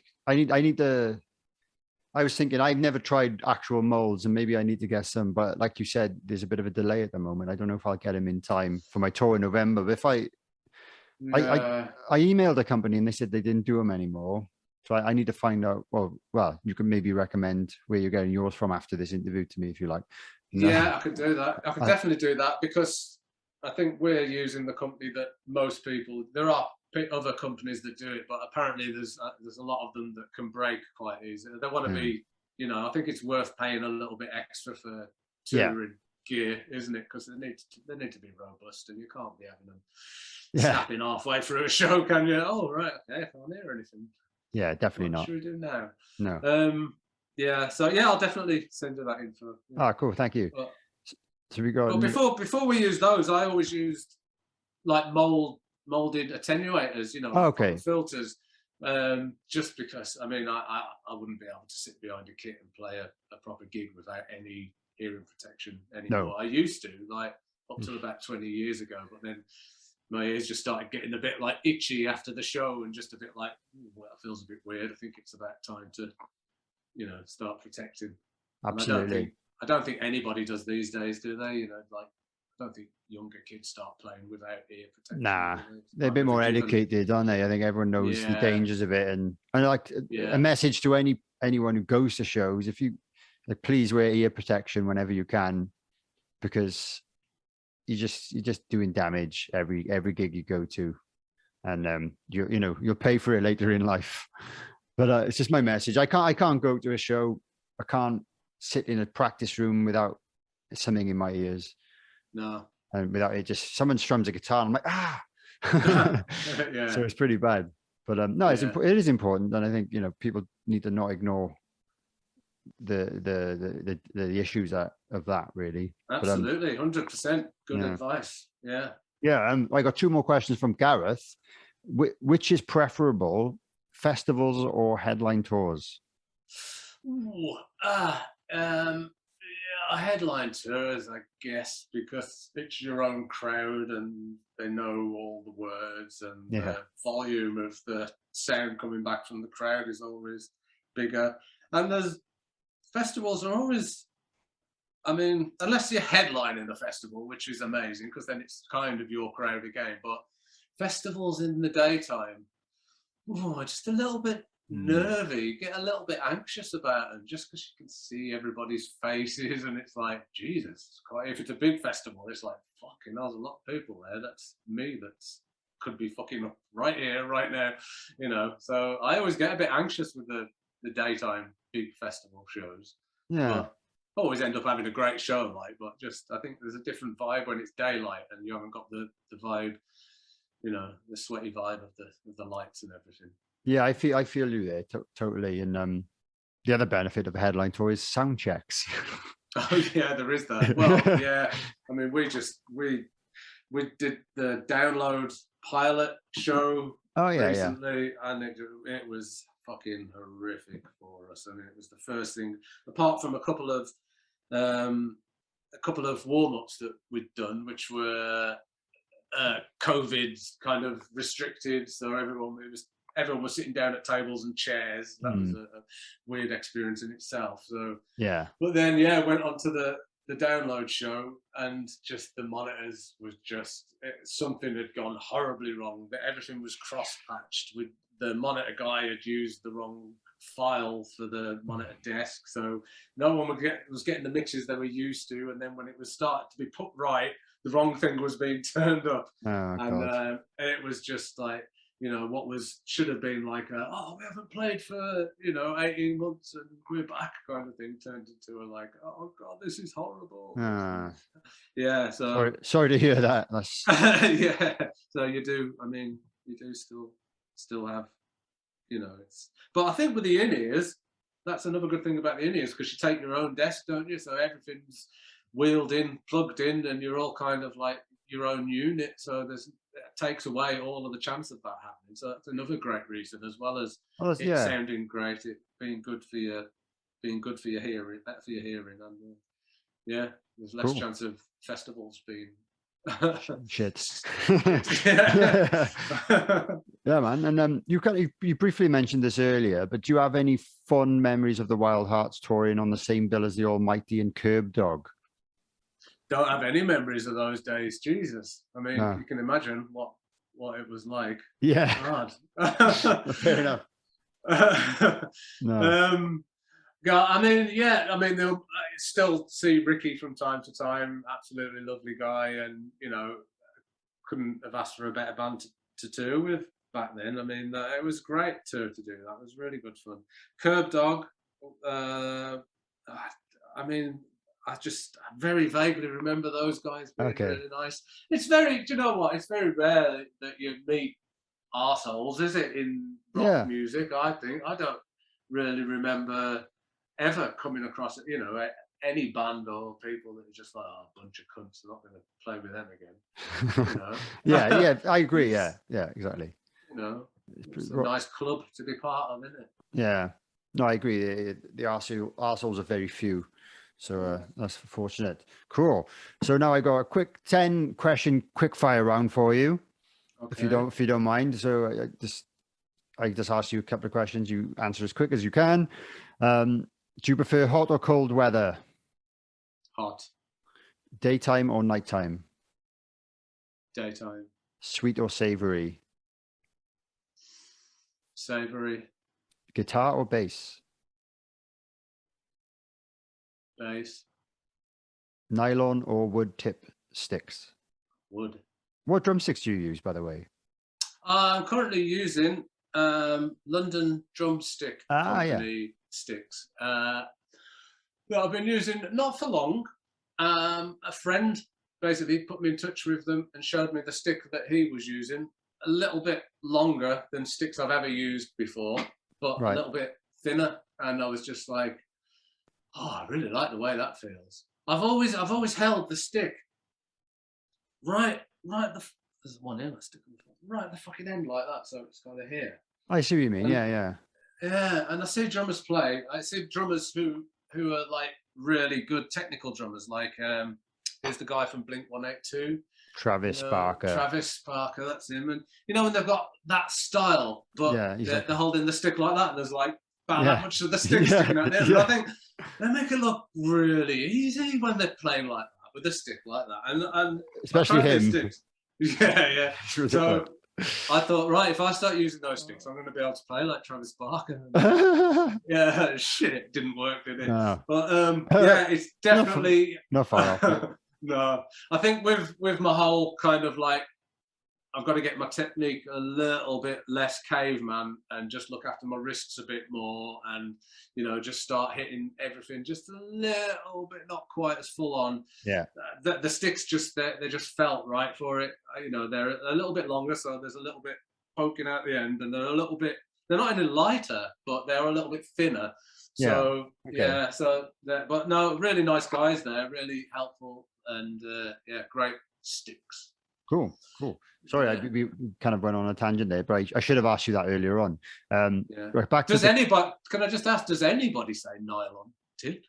I was thinking, I've never tried actual molds, and maybe I need to get some, but like you said, there's a bit of a delay at the moment. I don't know if I'll get them in time for my tour in November. But if I emailed a company and they said they didn't do them anymore. So I need to find out, well, you can maybe recommend where you're getting yours from after this interview to me, if you like. Yeah, I could do that. I could definitely do that, because I think we're using the company that most people, there are other companies that do it, but apparently there's a lot of them that can break quite easily. They want to be, I think it's worth paying a little bit extra for touring gear, isn't it? Because they need to be robust, and you can't be having them snapping halfway through a show, can you? Oh right, okay, I can't hear anything. Yeah, definitely what not. should we do now? No. So I'll definitely send you that info. Cool, thank you. So we got. But before we use those, I always used like molded attenuators, filters, just because, I mean, I wouldn't be able to sit behind a kit and play a proper gig without any hearing protection anymore. No. I used to, like, up till about 20 years ago, but then my ears just started getting a bit like itchy after the show, and just a bit like, well, it feels a bit weird. I think it's about time to, start protecting. Absolutely. I don't think anybody does these days, do they? I don't think younger kids start playing without ear protection. Nah, they're a bit more educated, aren't they? I think everyone knows the dangers of it. And like a message to anyone who goes to shows: if you please wear ear protection whenever you can, because you're just doing damage every gig you go to, and you'll pay for it later in life. But it's just my message. I can't go to a show. I can't sit in a practice room without something in my ears. No. And without it, just someone strums a guitar, and I'm like, So it's pretty bad. But no, it is important, and I think people need to not ignore the issues of that really. Absolutely, 100%. Good yeah. advice. Yeah. Yeah, I got two more questions from Gareth. Which is preferable, festivals or headline tours? Ooh, yeah, headline tours, I guess, because it's your own crowd and they know all the words, and the volume of the sound coming back from the crowd is always bigger. And there's festivals are always, I mean, unless you're headlining a festival, which is amazing because then it's kind of your crowd again. But festivals in the daytime, just a little bit nervy. You get a little bit anxious about them just because you can see everybody's faces, and it's like, Jesus, if it's a big festival, it's like, fucking, there's a lot of people there. That's me. That's could be fucking up right here, right now, So I always get a bit anxious with the daytime big festival shows. Yeah. But always end up having a great show, but just I think there's a different vibe when it's daylight and you haven't got the vibe, the sweaty vibe of the lights and everything. Yeah, I feel you there totally. And the other benefit of a headline tour is sound checks. Oh yeah, there is that. Well, yeah. I mean, we did the Download pilot show recently, and it was fucking horrific for us. I mean, it was the first thing, apart from a couple of warm-ups that we'd done, which were COVID kind of restricted, so everyone was sitting down at tables and chairs. That was a weird experience in itself. So yeah, but then went on to the Download show, and just the monitors was just something had gone horribly wrong. That everything was cross-patched. With the monitor guy had used the wrong file for the monitor desk, so no one was getting the mixes they were used to. And then when it was starting to be put right, the wrong thing was being turned up, and it was just like, what should have been like we haven't played for 18 months and we're back kind of thing, turned into a like, oh god, this is horrible. Yeah, so sorry to hear that. That's yeah, so you do still have, it's, but I think with the in-ears, that's another good thing about the in-ears, because you take your own desk, don't you? So everything's wheeled in, plugged in, and you're all kind of like your own unit. So it takes away all of the chance of that happening. So that's another great reason, as well as it sounding great, it being good for your hearing, better for your hearing, and there's less chance of festivals being shit. Yeah, man. And you briefly mentioned this earlier, but do you have any fond memories of the Wildhearts touring on the same bill as the Almighty and Curb Dog? Don't have any memories of those days. Jesus, I mean, you can imagine what it was like. Yeah, hard. Fair enough. No. I mean, they'll still see Ricky from time to time. Absolutely lovely guy, and couldn't have asked for a better band to tour with back then. I mean, it was a great tour to do. That was really good fun. Curb Dog. I mean, I just very vaguely remember those guys being really nice. It's very, do you know what? It's very rare that you meet arseholes, is it, in rock music? I think I don't really remember ever coming across it, any band or people that are just like, a bunch of cunts, I'm not going to play with them again. Yeah, I agree. Yeah, exactly. It's a nice club to be part of, isn't it? Yeah, no, I agree. The arseholes are very few, so that's fortunate. Cool. So now I got a quick 10-question quick fire round for you, if you don't mind. So I just ask you a couple of questions. You answer as quick as you can. Do you prefer hot or cold weather? Hot. Daytime or nighttime? Daytime. Sweet or savory? Savory. Guitar or bass? Bass. Nylon or wood tip sticks? Wood. What drumsticks do you use, by the way? I'm currently using London Drumstick Company sticks that I've been using not for long. A friend basically put me in touch with them and showed me the stick that he was using, a little bit longer than sticks I've ever used before, but a little bit thinner. And I was just like, I really like the way that feels. I've always held the stick right. There's one here. Let's stick right at the fucking end like that, so it's kind of here. I see what you mean. And, yeah. Yeah, and I see drummers play. I see drummers who are like really good technical drummers. Like here's the guy from Blink 182. Travis Barker. Travis Barker, that's him. And when they've got that style, but they're holding the stick like that, and there's like about that much of the stick sticking out there. And I think they make it look really easy when they're playing like that with a stick like that. And especially him. Sticks. Yeah. So I thought, right, if I start using those sticks, I'm going to be able to play like Travis Barker. Yeah, shit, it didn't work, did it? No. But yeah, it's definitely not far off. No, I think with my whole kind of like, I've got to get my technique a little bit less caveman and just look after my wrists a bit more, and just start hitting everything just a little bit, not quite as full on. Yeah, the sticks they just felt right for it. They're a little bit longer, so there's a little bit poking out the end, and they're not any lighter, but they're a little bit thinner. So but no, really nice guys there, really helpful, and great sticks. Cool. Sorry, we kind of went on a tangent there, but I should have asked you that earlier on. Right, back can I just ask, does anybody say nylon tip?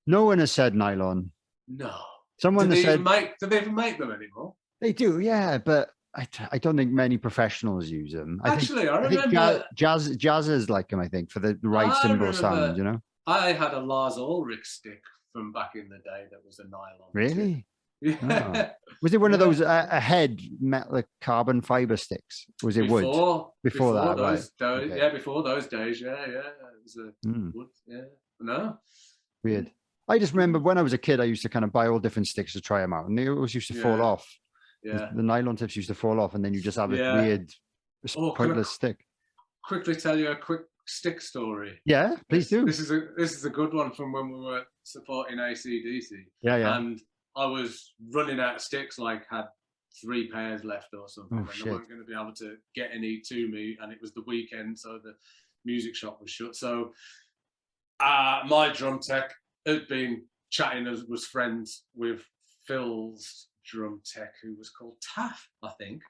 No one has said nylon. No. Someone has said... Do they even make them anymore? They do, yeah, but I don't think many professionals use them. I remember... Jazzers like them, I think, for the right cymbal sound, I had a Lars Ulrich stick from back in the day that was a nylon. Really? Tip. Yeah. Oh. Was it one of those a head metal carbon fiber sticks? Was it wood? Before that, those right? days, yeah, before those days, yeah. It was a wood, yeah. No. Weird. I just remember when I was a kid, I used to kind of buy all different sticks to try them out, and they always used to fall off. Yeah. The nylon tips used to fall off, and then you just have a weird, pointless stick. Quickly tell you a quick stick story. Yeah, please do. This is a good one from when we were supporting AC/DC. Yeah. And I was running out of sticks, like had 3 pairs left or something, and I weren't going to be able to get any to me, and it was the weekend, so the music shop was shut. So my drum tech had been chatting, was friends with Phil's drum tech, who was called Taff, I think.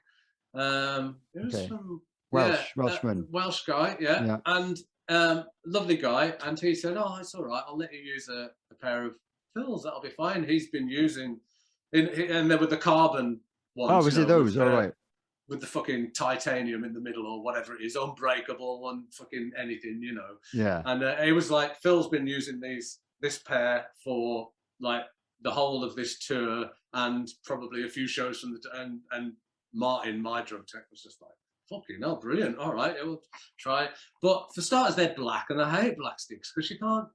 It was from Welshman. Welsh guy, yeah. And lovely guy, and he said, "Oh, it's all right, I'll let you use a pair of Phil's, that'll be fine." He's been using, and there were the carbon ones. Oh, was it those? All right. With the fucking titanium in the middle or whatever it is, unbreakable one, fucking anything, Yeah. And it was like, Phil's been using this pair for like the whole of this tour and probably a few shows from and Martin, my drum tech, was just like, fucking hell, brilliant. All right, we'll try. But for starters, they're black, and I hate black sticks because you can't.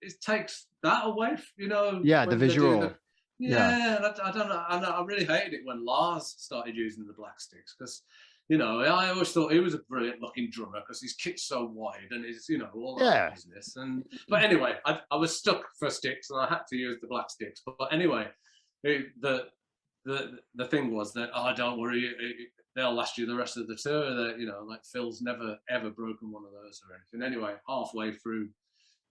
It takes that away, Yeah, the visual. I don't know. I really hated it when Lars started using the black sticks because, I always thought he was a brilliant looking drummer because his kit's so wide and his, all that business. But anyway, I was stuck for sticks and I had to use the black sticks. But anyway, the thing was that, don't worry, they'll last you the rest of the tour. That like Phil's never ever broken one of those or anything. Anyway, halfway through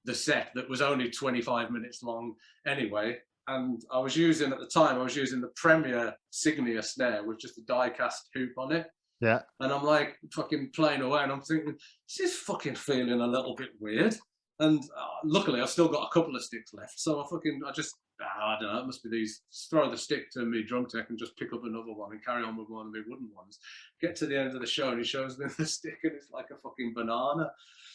the set that was only 25 minutes long anyway, and I was using the Premier Signia snare with just a die-cast hoop on it. Yeah. And I'm like fucking playing away, and I'm thinking, this is fucking feeling a little bit weird. And luckily, I've still got a couple of sticks left, so I don't know, it must be these. Just throw the stick to me drum tech and just pick up another one and carry on with one of the wooden ones. Get to the end of the show, and he shows me the stick, and it's like a fucking banana.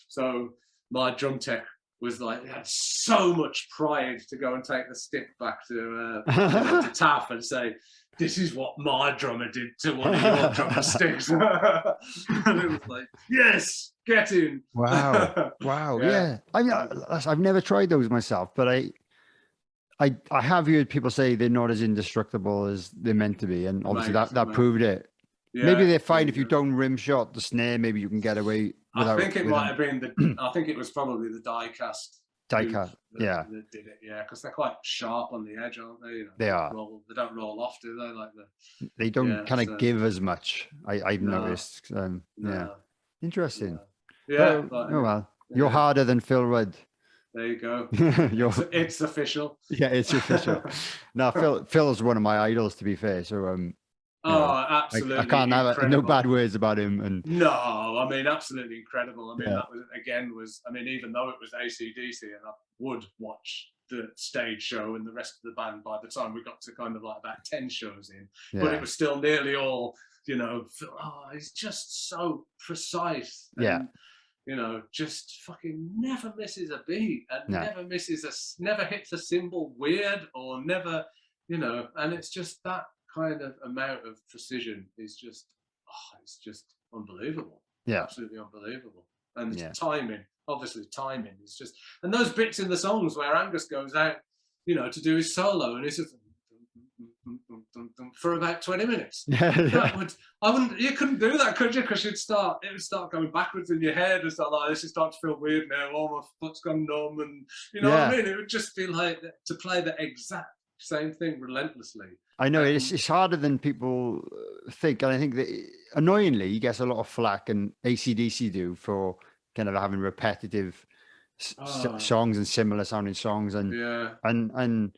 So my drum tech was like, he had so much pride to go and take the stick back to Taff and say, "This is what my drummer did to one of your drummer sticks." And it was like, yes, get in. Wow. Yeah. I've never tried those myself, but I have heard people say they're not as indestructible as they're meant to be, and obviously that proved it. Yeah, maybe they're fine if you don't rim shot the snare. Maybe you can get away. I think it might have been I think it was probably the die-cast. Die-cast, that did it, because they're quite sharp on the edge, aren't they? They are. They don't roll off, do they? They don't kind of give as much. I've noticed. Yeah, interesting. Yeah. Well, you're harder than Phil Rudd. There you go. You're- It's official. Yeah, it's official. No, Phil's one of my idols, to be fair. So you know, Absolutely. I can't have no incredible. bad words about him. And No, I mean, absolutely incredible. I mean, Yeah. that was, I mean, even though it was AC/DC, and I would watch the stage show and the rest of the band by the time we got to kind of like about 10 shows in, but yeah, it was still nearly all, you know, it's just so precise. Yeah. And, you know, just fucking never misses a beat and No. never hits a cymbal weird or never, you know, and it's just that kind of amount of precision is just, it's just unbelievable. Yeah. Absolutely unbelievable. And Yeah. timing, obviously timing is just, and those bits in the songs where Angus goes out, you know, to do his solo and it's just for about 20 minutes. You couldn't do that, could you? Because it would start going backwards in your head and start like, this is starting to feel weird now. Oh, my foot's gone numb, and you know what I mean? It would just be like to play the exact same thing relentlessly. I know it's harder than people think, and I think that annoyingly he gets a lot of flack, and AC/DC do, for kind of having repetitive songs and similar sounding songs, and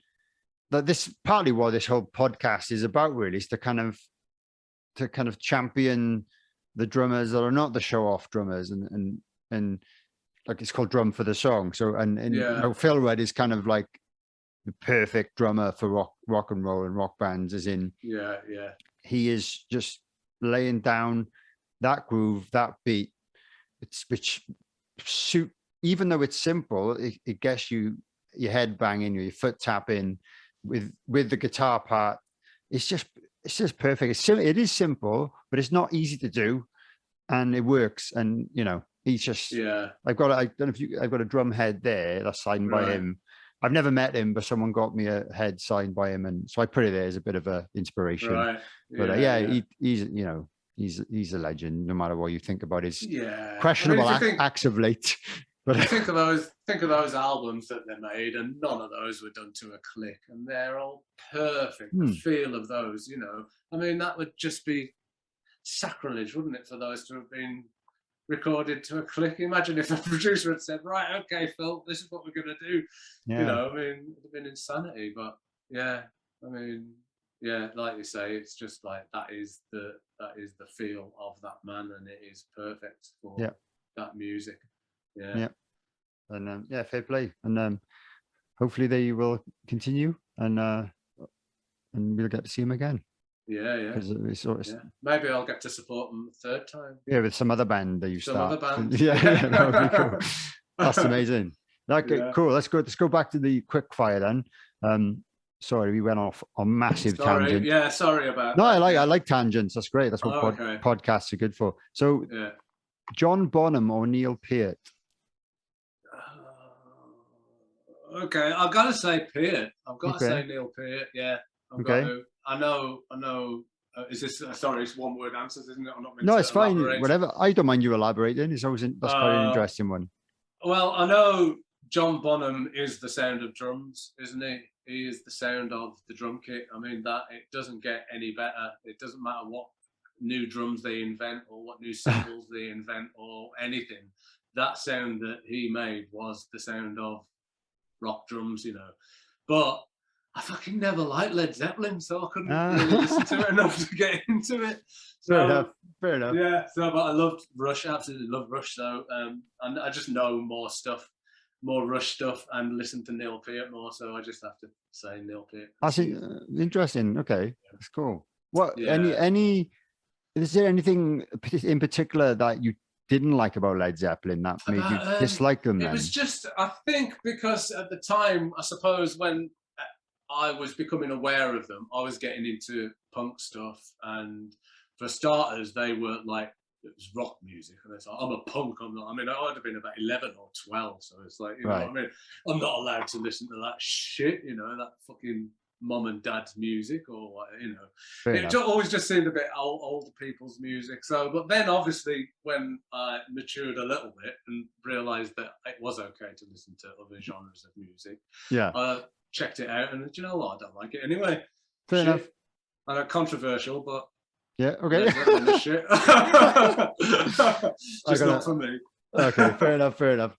that this partly what this whole podcast is about, really, is to kind of champion the drummers that are not the show off drummers, and like it's called Drum for the Song. So you know, Phil Rudd is kind of like the perfect drummer for rock and roll and rock bands, as in he is just laying down that groove, that beat, which suit, even though it's simple, it gets you your head banging, your foot tapping with the guitar part. It's just perfect. It is simple, but it's not easy to do, and it works. And you know, he's just I've got a drum head there that's signed by him. I've never met him, but someone got me a head signed by him, and so I put it there as a bit of a inspiration. Right. But he's you know, he's a legend, no matter what you think about his questionable acts of late. But think of those albums that they made, and none of those were done to a click, and they're all perfect. The feel of those, you know, I mean, that would just be sacrilege, wouldn't it, for those to have been recorded to a click? Imagine if a producer had said, right, okay, Phil, this is what we're going to do. You know, I mean, it would have been insanity. But I mean, like you say, it's just like that is the feel of that man, and it is perfect for that music. And fair play, and hopefully they will continue, and we'll get to see him again. Maybe I'll get to support them the third time. Yeah, with some other band that you start. Some other band. That would be cool. That's amazing. Okay, cool. Let's go back to the quick fire then. Sorry, we went off on massive tangent. Yeah, sorry about that. I like tangents. That's great. That's what podcasts are good for. So, John Bonham or Neil Peart? Okay, I've got to say Peart. I've got to say Neil Peart. Yeah. I know. Is this sorry? It's one word answers, isn't it? I'm not no, it's fine. Whatever. I don't mind you elaborating. It's always that's quite an interesting one. Well, I know John Bonham is the sound of drums, isn't he? He is the sound of the drum kit. I mean, that it doesn't get any better. It doesn't matter what new drums they invent or what new cymbals they invent or anything. That sound that he made was the sound of rock drums, you know. But I fucking never liked Led Zeppelin, so I couldn't really listen to it enough to get into it. So, fair enough. Yeah, so but I loved Rush, absolutely loved Rush. So and I just know more Rush stuff, and listen to Neil Peart more. So I just have to say Neil Peart. That's interesting. Okay, that's cool. What any? Is there anything in particular that you didn't like about Led Zeppelin that made you dislike them? Then? It was just, I think, because at the time, I suppose when I was becoming aware of them, I was getting into punk stuff, and for starters, they were like, it was rock music, and it's like, I'm a punk. I'm not. I mean, I would have been about 11 or 12, so it's like, you know, what I mean, I'm not allowed to listen to that shit, you know, that fucking mum and dad's music, or what, you know. It always just seemed a bit older people's music. So, but then obviously when I matured a little bit and realised that it was okay to listen to other genres of music, I checked it out, and do you know what? I don't like it anyway. Fair enough. I know, controversial, but okay. Shit. Just not for me. Okay, fair enough, fair enough.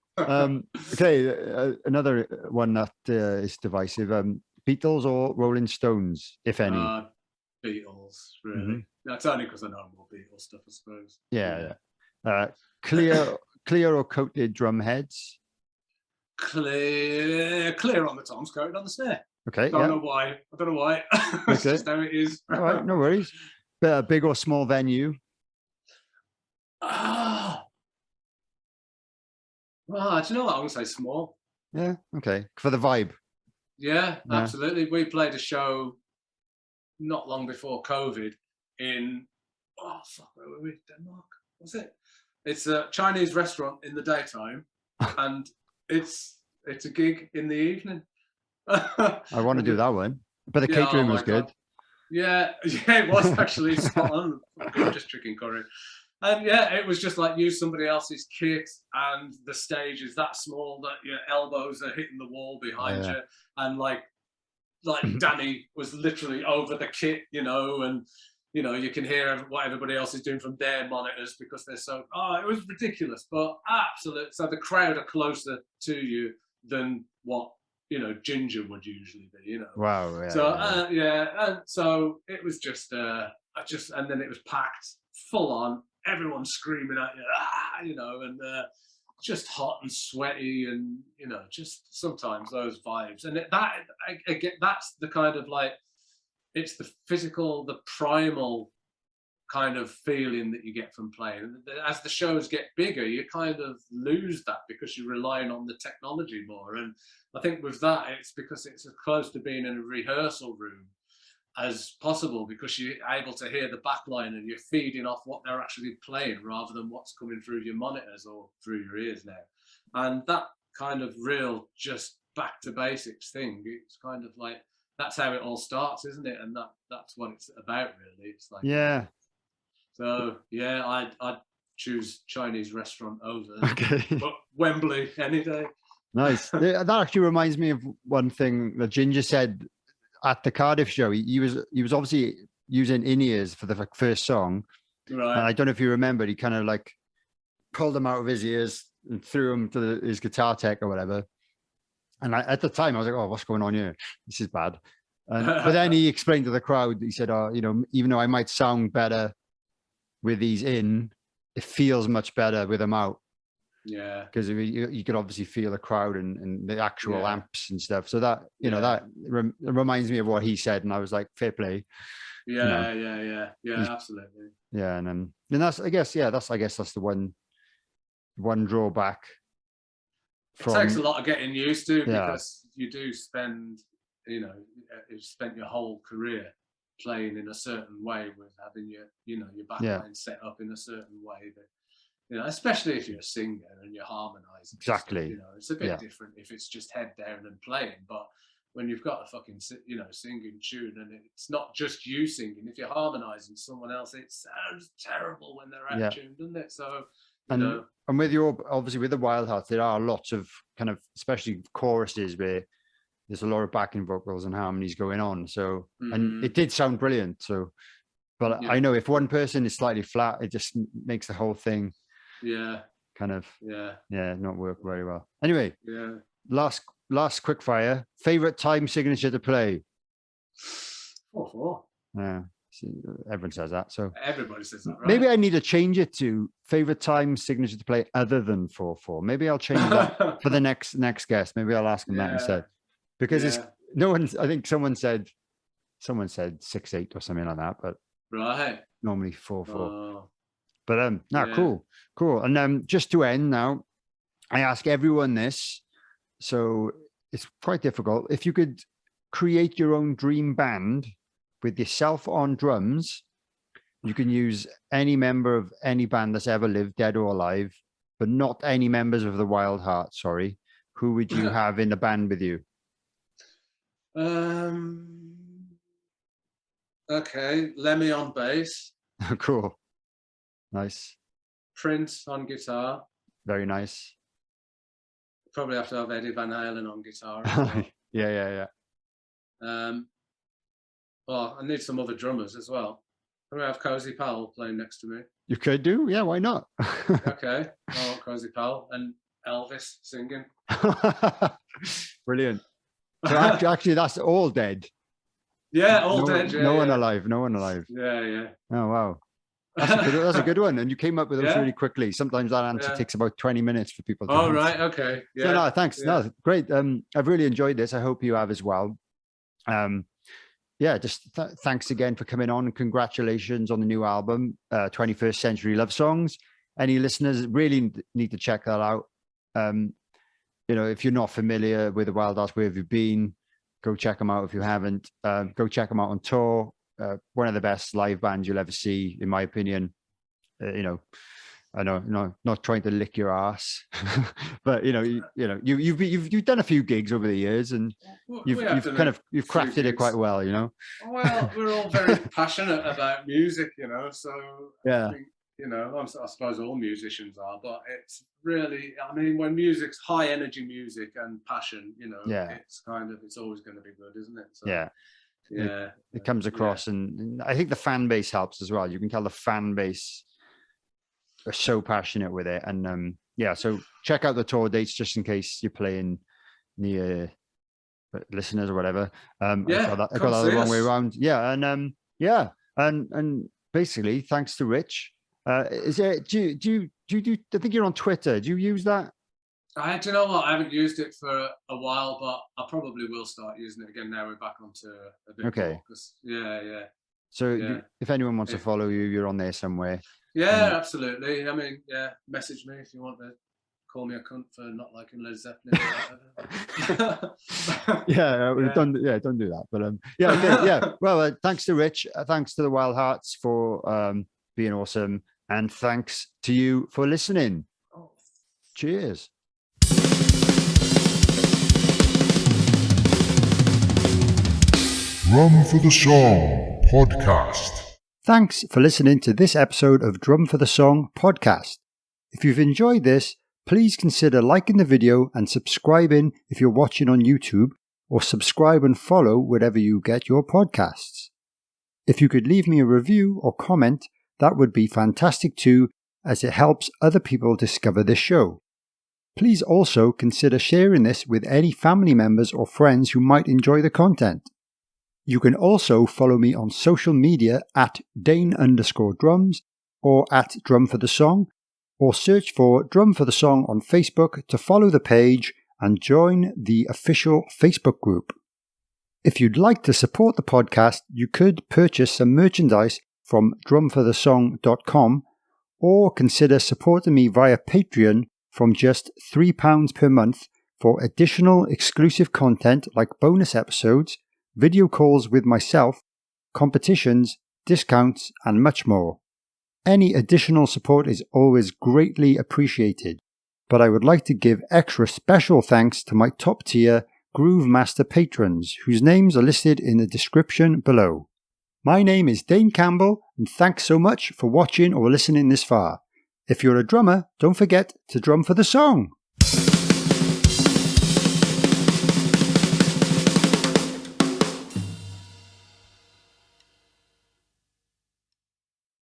Okay, another one that is divisive. Beatles or Rolling Stones, if any? Beatles, really. Mm-hmm. That's only because I know more Beatles stuff, I suppose. Yeah. Clear or coated drum heads? Clear on the toms, coated on the snare. Okay, Don't know why. I don't know why. That's Okay. just how it is. All right, no worries. Big or small venue? Do you know what? I'm going to say small. Yeah, okay. For the vibe. Yeah, absolutely. We played a show not long before COVID in, where were we? Denmark? Was it? It's a Chinese restaurant in the daytime, and it's a gig in the evening. I want to do that one, but the catering was good. God. Yeah, it was actually spot on. Gorgeous chicken curry. And yeah, it was just like use somebody else's kit, and the stage is that small that your elbows are hitting the wall behind you, and like Danny was literally over the kit, and you can hear what everybody else is doing from their monitors because they're so. It was ridiculous, but absolute. So the crowd are closer to you than what Ginger would usually be. Wow. Yeah, so and so it was just and then it was packed full on. Everyone screaming at you, and just hot and sweaty, and just sometimes those vibes. And I get that's the kind of like it's the physical, the primal kind of feeling that you get from playing. And as the shows get bigger, you kind of lose that because you're relying on the technology more. And I think with that, it's because it's as close to being in a rehearsal room as possible, because you're able to hear the backline and you're feeding off what they're actually playing rather than what's coming through your monitors or through your ears now. And that kind of real just back to basics thing, it's kind of like that's how it all starts, isn't it? And that's what it's about, really. It's like so I'd choose Chinese restaurant over but Wembley any day. Nice. That actually reminds me of one thing that Ginger said at the Cardiff show. He was obviously using in-ears for the first song. Right. And I don't know if you remember, he kind of like pulled them out of his ears and threw them to his guitar tech or whatever. And at the time I was like, oh, what's going on here? This is bad. But then he explained to the crowd, he said, even though I might sound better with these in, it feels much better with them out. Yeah, because you could obviously feel the crowd and the actual amps and stuff. So that that reminds me of what he said, and I was like, fair play. Yeah, absolutely. Yeah, and that's I guess that's the one drawback. It takes a lot of getting used to because you do spend you've spent your whole career playing in a certain way with having your your backline set up in a certain way that. Especially if you're a singer and you're harmonizing. Exactly. Stuff, it's a bit different if it's just head down and playing. But when you've got a fucking, singing tune and it's not just you singing, if you're harmonizing someone else, it sounds terrible when they're out of tune, doesn't it? So, and with obviously with the Wildhearts, there are lots of kind of, especially choruses where there's a lot of backing vocals and harmonies going on. So, and it did sound brilliant. So, but I know if one person is slightly flat, it just makes the whole thing not work very well. Anyway, last quick fire. Favorite time signature to play? 4/4. Yeah, everyone says that. So everybody says that, right? Maybe I need to change it to favorite time signature to play other than 4/4. Maybe I'll change that for the next guest. Maybe I'll ask him that instead, because it's no one. I think someone said 6/8 or something like that, but normally 4/4. But cool. And just to end now, I ask everyone this, so it's quite difficult. If you could create your own dream band with yourself on drums, you can use any member of any band that's ever lived, dead or alive, but not any members of the Wildhearts, sorry. Who would you have in the band with you? Okay, Lemmy on bass. Cool. Nice. Prince on guitar. Very nice. Probably have to have Eddie Van Halen on guitar. Yeah. Well, I need some other drummers as well. I'm gonna have Cozy Powell playing next to me. You could do, yeah. Why not? Okay. Oh, Cozy Pal and Elvis singing. Brilliant. So actually, that's all dead. Yeah, all dead. Yeah, no one alive. No one alive. Yeah, yeah. Oh wow, that's a good one. And you came up with those really quickly. Sometimes that answer takes about 20 minutes for people to answer. Right, okay. Yeah. So no, thanks. Yeah. No, great. I've really enjoyed this. I hope you have as well. Just thanks again for coming on, and congratulations on the new album, 21st Century Love Songs. Any listeners really need to check that out. If you're not familiar with the Wildhearts, where have you been? Go check them out if you haven't. Go check them out on tour. One of the best live bands you'll ever see, in my opinion. I know, not trying to lick your ass, but you've done a few gigs over the years, and you've crafted it quite well. Well, we're all very passionate about music, so yeah. I suppose all musicians are, but it's really, when music's high energy music and passion, it's always going to be good, isn't it? So, yeah. It comes across, and I think the fan base helps as well. You can tell the fan base are so passionate with it, and so check out the tour dates just in case you're playing near listeners or whatever. I got that the wrong way around. And basically, thanks to Ritch. Do you I think you're on Twitter? Do you use that? Do you know what? I haven't used it for a while, but I probably will start using it again now we're back onto a bit more. So if anyone wants to follow you, you're on there somewhere. Yeah, absolutely. Message me if you want to call me a cunt for not liking Led Zeppelin. Don't do that. But Well, thanks to Ritch, thanks to the Wildhearts for being awesome, and thanks to you for listening. Cheers. Drum for the Song Podcast. Thanks for listening to this episode of Drum for the Song Podcast. If you've enjoyed this, please consider liking the video and subscribing if you're watching on YouTube, or subscribe and follow wherever you get your podcasts. If you could leave me a review or comment, that would be fantastic too, as it helps other people discover this show. Please also consider sharing this with any family members or friends who might enjoy the content. You can also follow me on social media at Dane_drums or at Drum for the Song, or search for Drum for the Song on Facebook to follow the page and join the official Facebook group. If you'd like to support the podcast, you could purchase some merchandise from drumforthesong.com, or consider supporting me via Patreon from just £3 per month for additional exclusive content like bonus episodes, video calls with myself, competitions, discounts, and much more. Any additional support is always greatly appreciated, but I would like to give extra special thanks to my top tier Groove Master patrons, whose names are listed in the description below. My name is Dane Campbell, and thanks so much for watching or listening this far. If you're a drummer, don't forget to drum for the song.